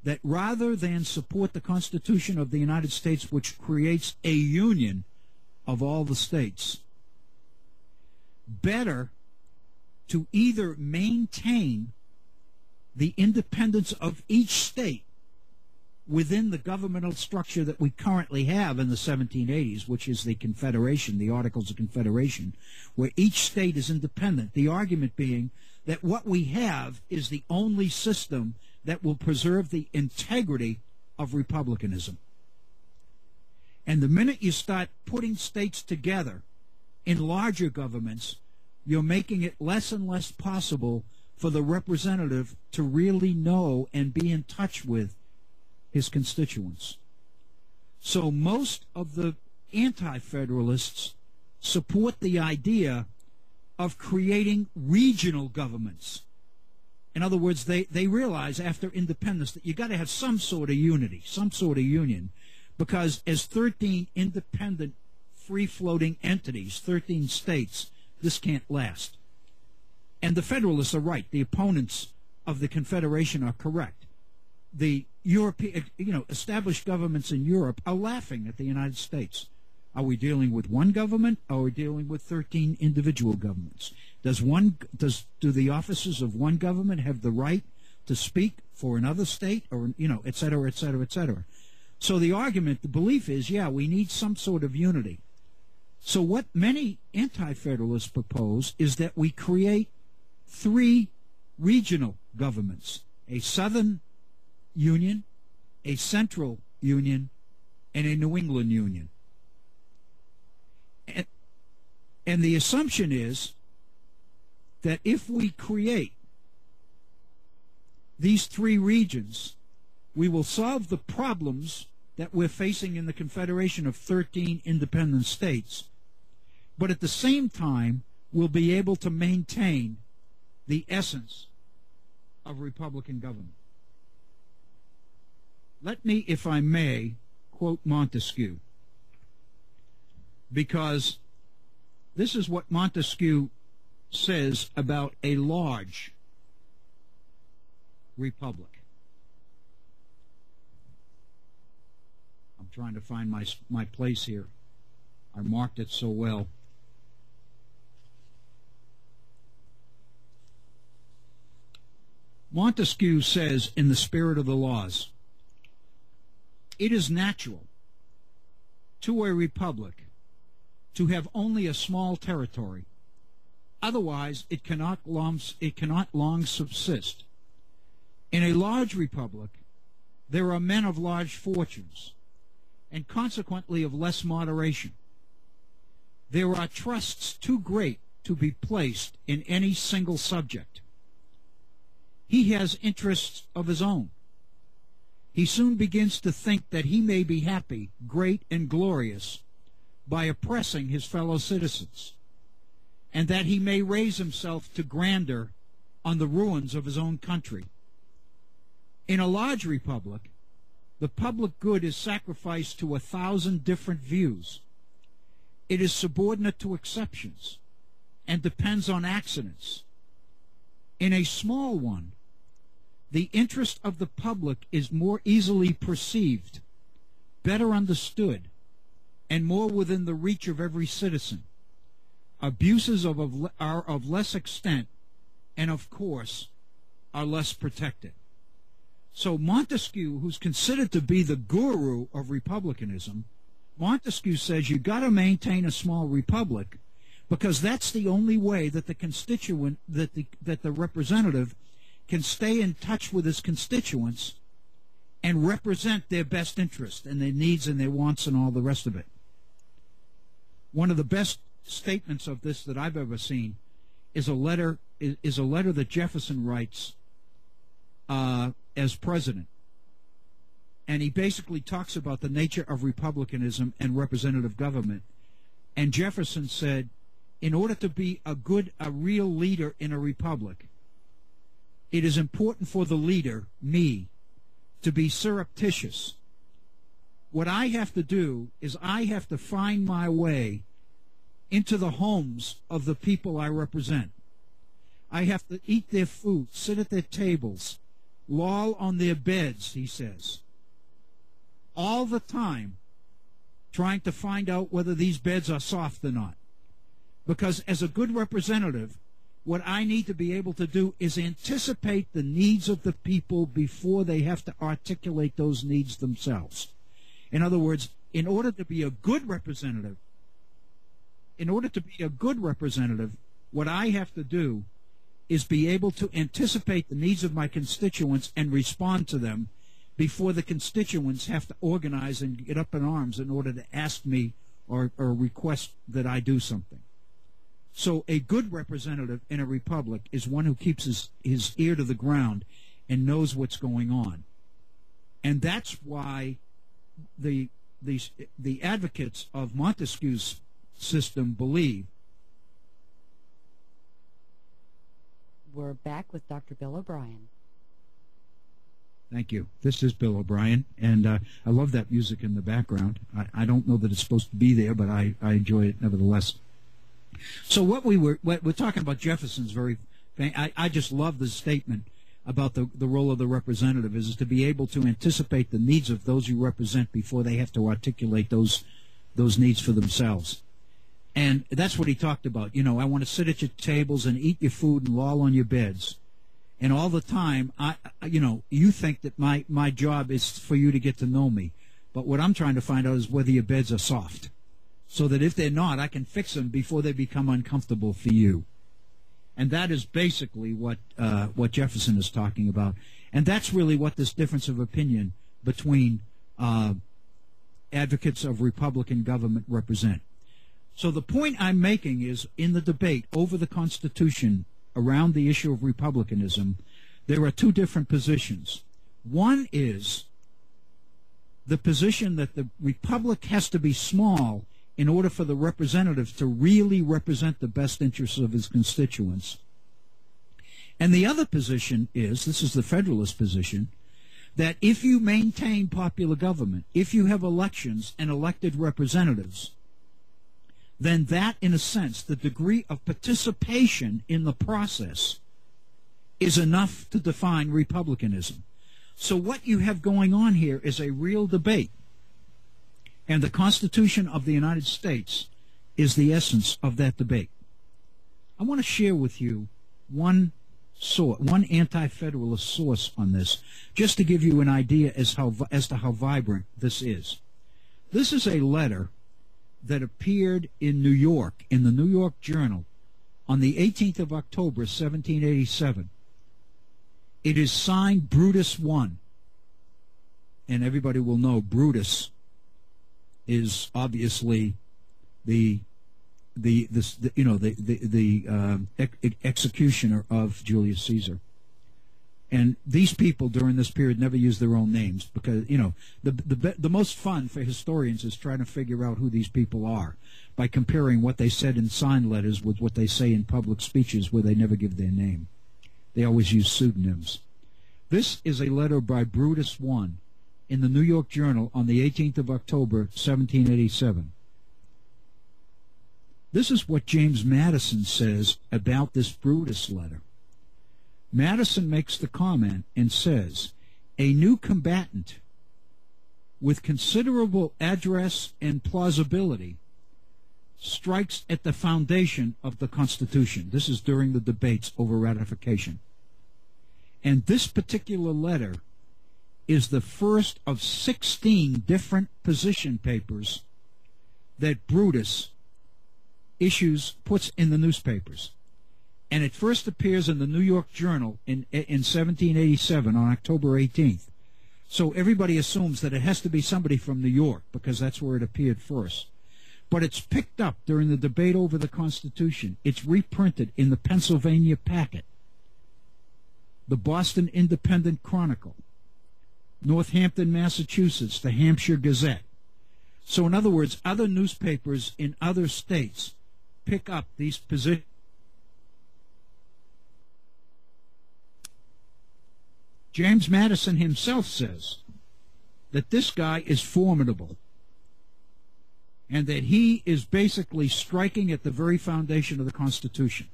that rather than support the Constitution of the United States, which creates a union of all the states, better to either maintain the independence of each state within the governmental structure that we currently have in the 1780s, which is the Confederation, the Articles of Confederation, where each state is independent. The argument being that what we have is the only system that will preserve the integrity of republicanism. And the minute you start putting states together in larger governments, you're making it less and less possible for the representative to really know and be in touch with his constituents. So most of the anti-federalists support the idea of creating regional governments. In other words, they realize after independence that you got to have some sort of unity, some sort of union, because as 13 independent, free-floating entities, 13 states, this can't last. And the Federalists are right. The opponents of the Confederation are correct. The European, established governments in Europe are laughing at the United States. Are we dealing with one government, or are we dealing with 13 individual governments? Do the officers of one government have the right to speak for another state, or et cetera, et cetera, et cetera? So the argument, the belief is, yeah, we need some sort of unity. So what many anti-federalists propose is that we create 3 regional governments: a southern Union, a Central Union, and a New England Union. And the assumption is that if we create these three regions, we will solve the problems that we're facing in the Confederation of 13 independent states, but at the same time, we'll be able to maintain the essence of Republican government. Let me, if I may, quote Montesquieu, because this is what Montesquieu says about a large republic. I'm trying to find my place here. I marked it so well. Montesquieu says, in the spirit of the laws, it is natural to a republic to have only a small territory. Otherwise, it cannot long subsist. In a large republic, there are men of large fortunes, and consequently of less moderation. There are trusts too great to be placed in any single subject. He has interests of his own. He soon begins to think that he may be happy, great, and glorious by oppressing his fellow citizens, and that he may raise himself to grandeur on the ruins of his own country. In a large republic, the public good is sacrificed to 1,000 different views. It is subordinate to exceptions and depends on accidents. In a small one, the interest of the public is more easily perceived, better understood, and more within the reach of every citizen. Abuses are of less extent and, of course, are less protected. So Montesquieu, who's considered to be the guru of republicanism, Montesquieu says you've got to maintain a small republic because that's the only way that the constituent, that the representative can stay in touch with his constituents and represent their best interest and their needs and their wants and all the rest of it. One of the best statements of this that I've ever seen is a letter that Jefferson writes as president. And he basically talks about the nature of republicanism and representative government. And Jefferson said, in order to be a real leader in a republic, it is important for the leader, me, to be surreptitious. What I have to do is I have to find my way into the homes of the people I represent. I have to eat their food, sit at their tables, loll on their beds, he says, all the time trying to find out whether these beds are soft or not. Because as a good representative, what I need to be able to do is anticipate the needs of the people before they have to articulate those needs themselves. In other words, in order to be a good representative, what I have to do is be able to anticipate the needs of my constituents and respond to them before the constituents have to organize and get up in arms in order to ask me or request that I do something. So a good representative in a republic is one who keeps his ear to the ground and knows what's going on. And that's why the advocates of Montesquieu's system believe. We're back with Dr. Bill O'Brien. Thank you. This is Bill O'Brien, and I love that music in the background. I don't know that it's supposed to be there, but I enjoy it nevertheless. So what we're talking about Jefferson's I just love the statement about the role of the representative is to be able to anticipate the needs of those you represent before they have to articulate those needs for themselves. And that's what he talked about. You know, I want to sit at your tables and eat your food and loll on your beds. And all the time, you think that my job is for you to get to know me. But what I'm trying to find out is whether your beds are soft. So that if they're not, I can fix them before they become uncomfortable for you. And that is basically what Jefferson is talking about. And that's really what this difference of opinion between advocates of Republican government represent. So the point I'm making is, in the debate over the Constitution around the issue of republicanism, there are two different positions. One is the position that the republic has to be small in order for the representative to really represent the best interests of his constituents. And the other position is, this is the Federalist position, that if you maintain popular government, if you have elections and elected representatives, then that, in a sense, the degree of participation in the process is enough to define republicanism. So what you have going on here is a real debate. And the Constitution of the United States is the essence of that debate. I want to share with you one anti-federalist source on this, just to give you an idea as to how vibrant this is. This is a letter that appeared in New York, in the New York Journal, on the 18th of October, 1787. It is signed Brutus I, and everybody will know Brutus is obviously the executioner of Julius Caesar. And these people during this period never used their own names, because the most fun for historians is trying to figure out who these people are by comparing what they said in signed letters with what they say in public speeches where they never give their name. They always use pseudonyms. This is a letter by Brutus I in the New York Journal on the 18th of October, 1787. This is what James Madison says about this Brutus letter. Madison makes the comment and says, "A new combatant with considerable address and plausibility strikes at the foundation of the Constitution." This is during the debates over ratification. And this particular letter is the first of 16 different position papers that Brutus puts in the newspapers. And it first appears in the New York Journal in 1787 on October 18th. So everybody assumes that it has to be somebody from New York, because that's where it appeared first. But it's picked up during the debate over the Constitution. It's reprinted in the Pennsylvania Packet, the Boston Independent Chronicle, Northampton, Massachusetts, the Hampshire Gazette. So in other words, other newspapers in other states pick up these positions. James Madison himself says that this guy is formidable and that he is basically striking at the very foundation of the Constitution.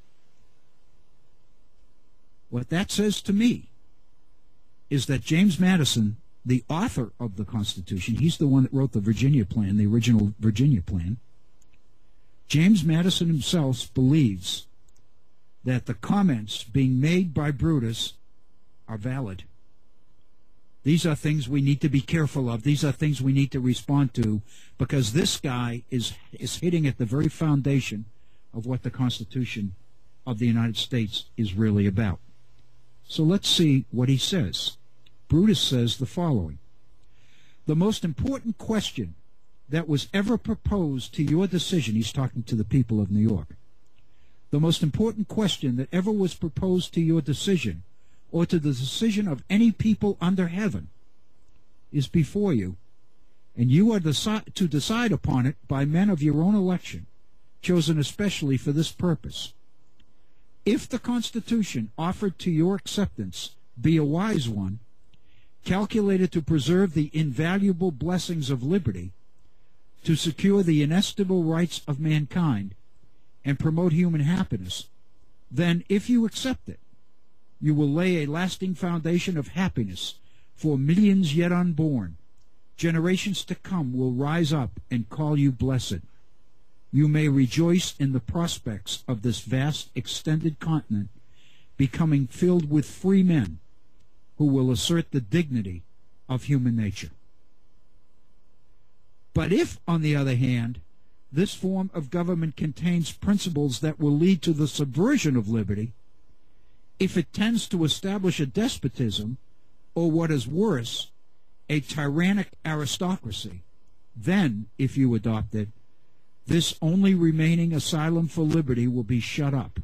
What that says to me is that James Madison, the author of the Constitution, he's the one that wrote the Virginia Plan, the original Virginia Plan. James Madison himself believes that the comments being made by Brutus are valid. These are things we need to be careful of. These are things we need to respond to, because this guy is hitting at the very foundation of what the Constitution of the United States is really about. So let's see what he says. Brutus says the following: "The most important question that was ever proposed to your decision," he's talking to the people of New York, "the most important question that ever was proposed to your decision, or to the decision of any people under heaven, is before you, and you are to decide upon it by men of your own election, chosen especially for this purpose. If the Constitution offered to your acceptance be a wise one, calculated to preserve the invaluable blessings of liberty, to secure the inestimable rights of mankind, and promote human happiness, then if you accept it, you will lay a lasting foundation of happiness for millions yet unborn. Generations to come will rise up and call you blessed. You may rejoice in the prospects of this vast extended continent becoming filled with free men who will assert the dignity of human nature. But if, on the other hand, this form of government contains principles that will lead to the subversion of liberty, if it tends to establish a despotism or what is worse, a tyrannic aristocracy, then, if you adopt it, this only remaining asylum for liberty will be shut up,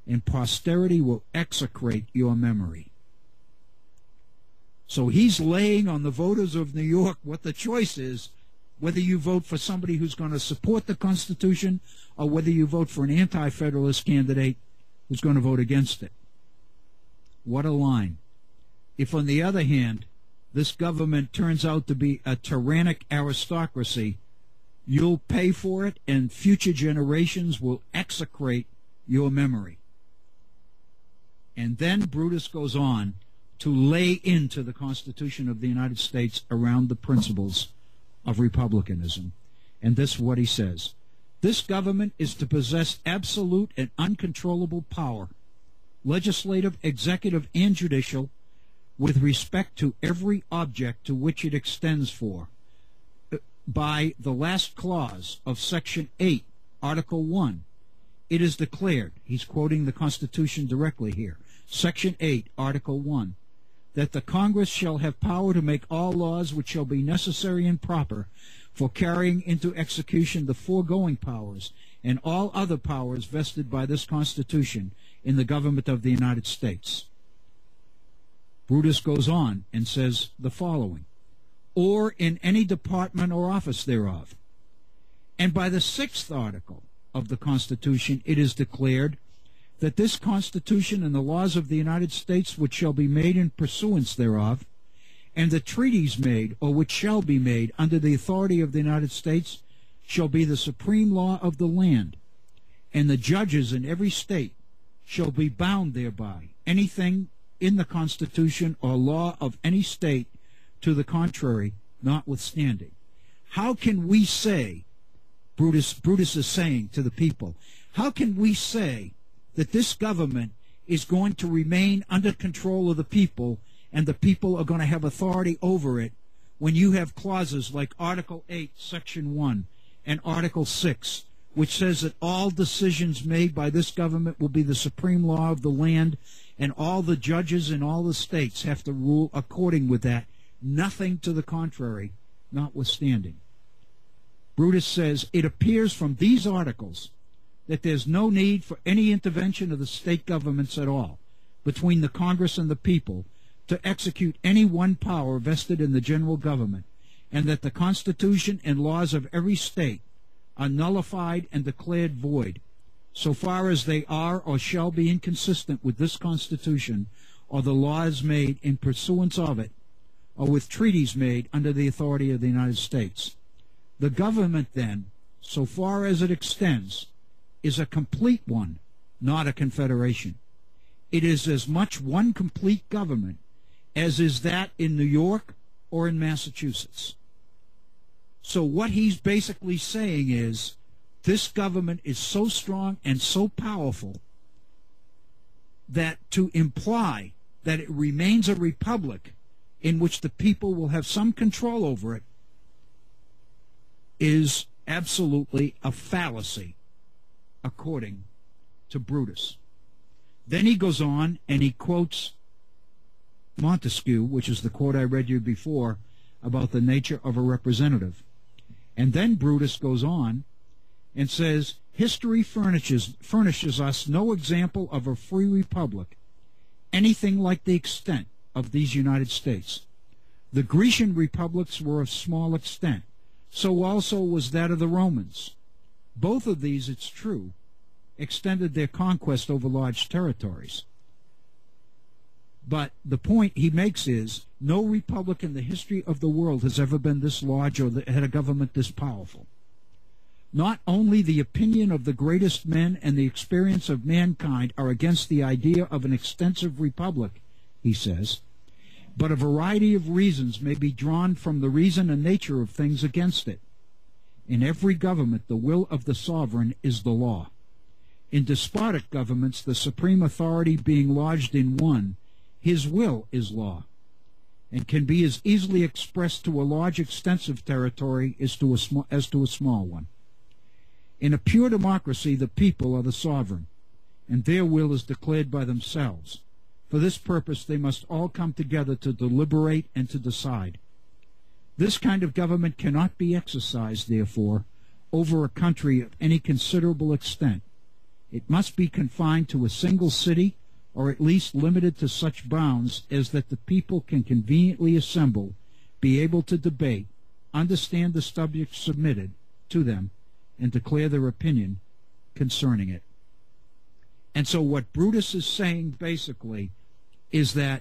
and posterity will execrate your memory. So he's laying on the voters of New York what the choice is, whether you vote for somebody who's going to support the Constitution or whether you vote for an anti-federalist candidate who's going to vote against it. What a line. If, on the other hand, this government turns out to be a tyrannic aristocracy, you'll pay for it and future generations will execrate your memory. And then Brutus goes on to lay into the Constitution of the United States around the principles of republicanism. And this is what he says. This government is to possess absolute and uncontrollable power, legislative, executive, and judicial, with respect to every object to which it extends for. By the last clause of Section 8, Article 1, it is declared, he's quoting the Constitution directly here, Section 8, Article 1, that the Congress shall have power to make all laws which shall be necessary and proper for carrying into execution the foregoing powers and all other powers vested by this Constitution in the government of the United States. Brutus goes on and says the following, or in any department or office thereof. And by the 6th article of the Constitution it is declared that this Constitution and the laws of the United States which shall be made in pursuance thereof, and the treaties made or which shall be made under the authority of the United States, shall be the supreme law of the land, and the judges in every state shall be bound thereby. Anything in the Constitution or law of any state to the contrary notwithstanding. How can we say, Brutus is saying to the people, how can we say that this government is going to remain under control of the people and the people are going to have authority over it when you have clauses like Article 8, Section 1 and Article 6, which says that all decisions made by this government will be the supreme law of the land and all the judges in all the states have to rule according with that, nothing to the contrary notwithstanding. Brutus says, it appears from these articles that there's no need for any intervention of the state governments at all between the Congress and the people to execute any one power vested in the general government, and that the Constitution and laws of every state are nullified and declared void so far as they are or shall be inconsistent with this Constitution or the laws made in pursuance of it or with treaties made under the authority of the United States. The government, then, so far as it extends, is a complete one, not a confederation. It is as much one complete government as is that in New York or in Massachusetts. So what he's basically saying is this government is so strong and so powerful that to imply that it remains a republic in which the people will have some control over it is absolutely a fallacy, according to Brutus. Then he goes on and he quotes Montesquieu, which is the quote I read you before about the nature of a representative. And then Brutus goes on and says, history furnishes us no example of a free republic, anything like the extent of these United States. The Grecian republics were of small extent, so also was that of the Romans. Both of these, it's true, extended their conquest over large territories. But the point he makes is no republic in the history of the world has ever been this large or had a government this powerful. Not only the opinion of the greatest men and the experience of mankind are against the idea of an extensive republic, he says, but a variety of reasons may be drawn from the reason and nature of things against it. In every government, the will of the sovereign is the law. In despotic governments, the supreme authority being lodged in one, his will is law, and can be as easily expressed to a large extensive territory as to a small one. In a pure democracy, the people are the sovereign, and their will is declared by themselves. For this purpose, they must all come together to deliberate and to decide. This kind of government cannot be exercised, therefore, over a country of any considerable extent. It must be confined to a single city, or at least limited to such bounds as that the people can conveniently assemble, be able to debate, understand the subject submitted to them, and declare their opinion concerning it. And so what Brutus is saying basically is that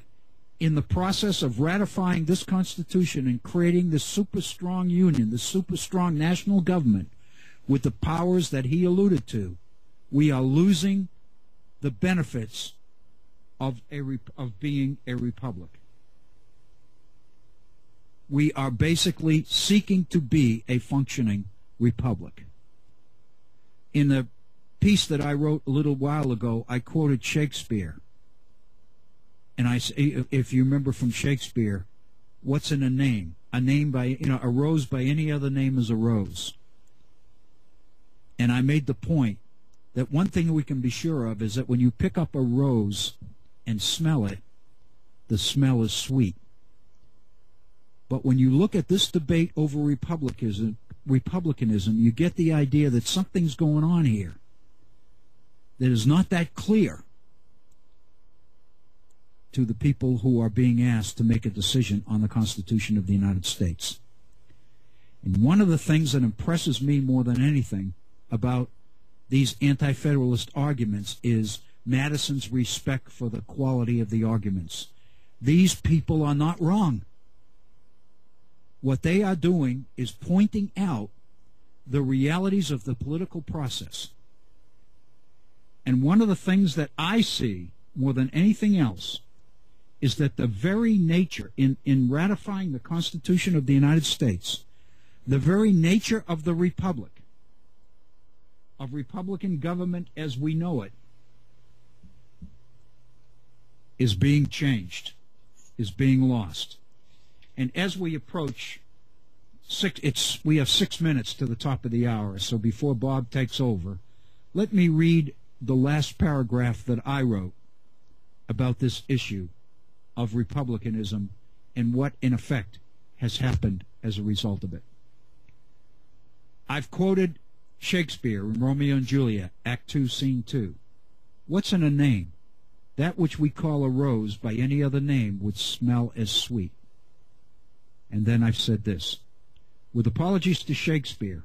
in the process of ratifying this Constitution and creating this super strong union, this super strong national government with the powers that he alluded to, we are losing the benefits of being a republic. We are basically seeking to be a functioning republic. In the piece that I wrote a little while ago, I quoted Shakespeare. And I say, if you remember from Shakespeare, what's in a name? A name by, a rose by any other name is a rose. And I made the point that one thing we can be sure of is that when you pick up a rose and smell it, the smell is sweet. But when you look at this debate over republicanism, you get the idea that something's going on here that is not that clear to the people who are being asked to make a decision on the Constitution of the United States. And one of the things that impresses me more than anything about these anti-federalist arguments is Madison's respect for the quality of the arguments. These people are not wrong. What they are doing is pointing out the realities of the political process. And one of the things that I see more than anything else is that the very nature, in ratifying the Constitution of the United States, the very nature of the republic, of Republican government as we know it, is being changed, is being lost. And as we approach we have 6 minutes to the top of the hour, so before Bob takes over, let me read the last paragraph that I wrote about this issue of republicanism and what, in effect, has happened as a result of it. I've quoted Shakespeare in Romeo and Juliet, Act 2, Scene 2. What's in a name? That which we call a rose by any other name would smell as sweet. And then I've said this. With apologies to Shakespeare,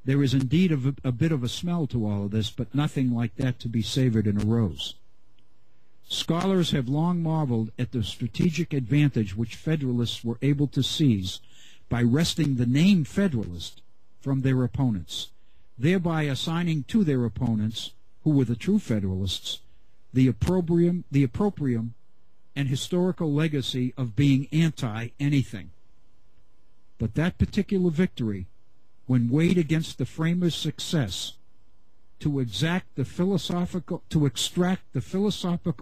there is indeed a bit of a smell to all of this, but nothing like that to be savored in a rose. Scholars have long marveled at the strategic advantage which Federalists were able to seize by wresting the name Federalist from their opponents, thereby assigning to their opponents, who were the true Federalists, the opprobrium and historical legacy of being anti-anything. But that particular victory, when weighed against the framers' success to extract the philosophical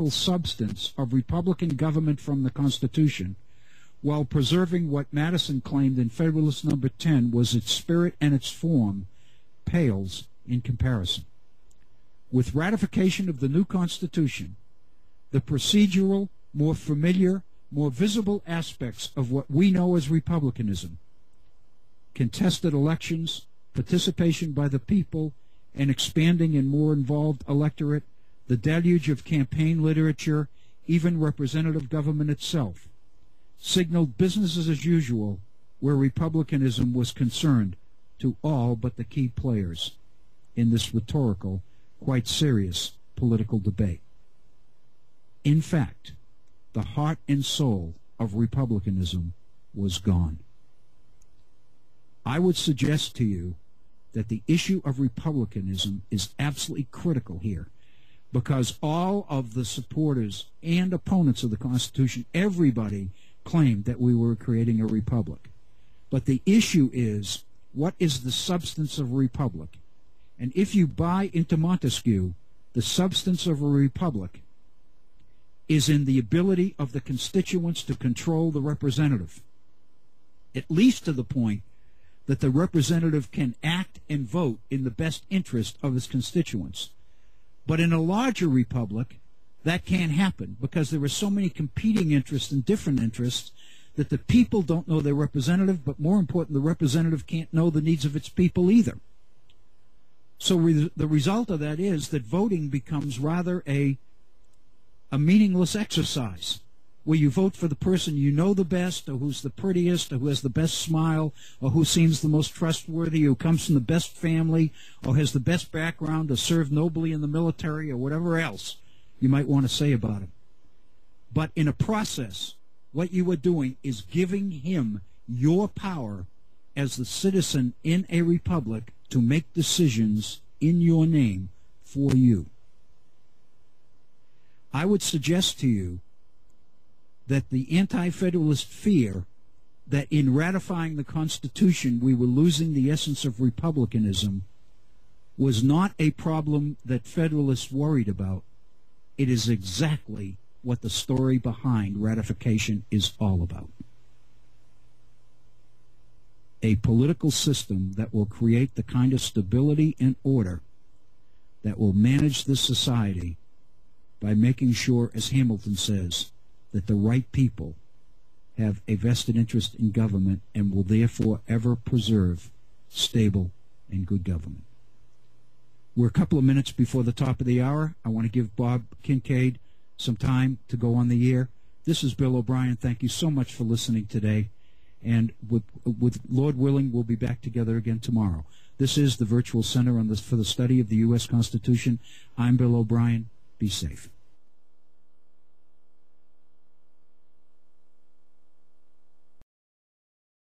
substance of Republican government from the Constitution, while preserving what Madison claimed in Federalist No. 10 was its spirit and its form, pales in comparison. With ratification of the new Constitution, the procedural, more familiar, more visible aspects of what we know as republicanism, contested elections, participation by the people, an expanding and more involved electorate, the deluge of campaign literature, even representative government itself, signaled business as usual where republicanism was concerned to all but the key players in this rhetorical, quite serious political debate. In fact, the heart and soul of republicanism was gone. I would suggest to you that the issue of republicanism is absolutely critical here, because all of the supporters and opponents of the Constitution, everybody claimed that we were creating a republic. But the issue is, what is the substance of a republic? And if you buy into Montesquieu, the substance of a republic is in the ability of the constituents to control the representative, at least to the point that the representative can act and vote in the best interest of his constituents. But in a larger republic, that can't happen because there are so many competing interests and different interests that the people don't know their representative, but more important, the representative can't know the needs of its people either. So the result of that is that voting becomes rather a meaningless exercise, where you vote for the person you know the best, or who's the prettiest, or who has the best smile, or who seems the most trustworthy, or who comes from the best family, or has the best background, or served nobly in the military, or whatever else you might want to say about him. But in a process, what you are doing is giving him your power as the citizen in a republic to make decisions in your name for you. I would suggest to you that the anti-federalist fear that in ratifying the Constitution we were losing the essence of republicanism was not a problem that Federalists worried about. It is exactly what the story behind ratification is all about. A political system that will create the kind of stability and order that will manage this society by making sure, as Hamilton says, that the right people have a vested interest in government and will therefore ever preserve stable and good government. We're a couple of minutes before the top of the hour. I want to give Bob Kincaid some time to go on the air. This is Bill O'Brien. Thank you so much for listening today. And with Lord willing, we'll be back together again tomorrow. This is the Virtual Center for the Study of the U.S. Constitution. I'm Bill O'Brien. Be safe.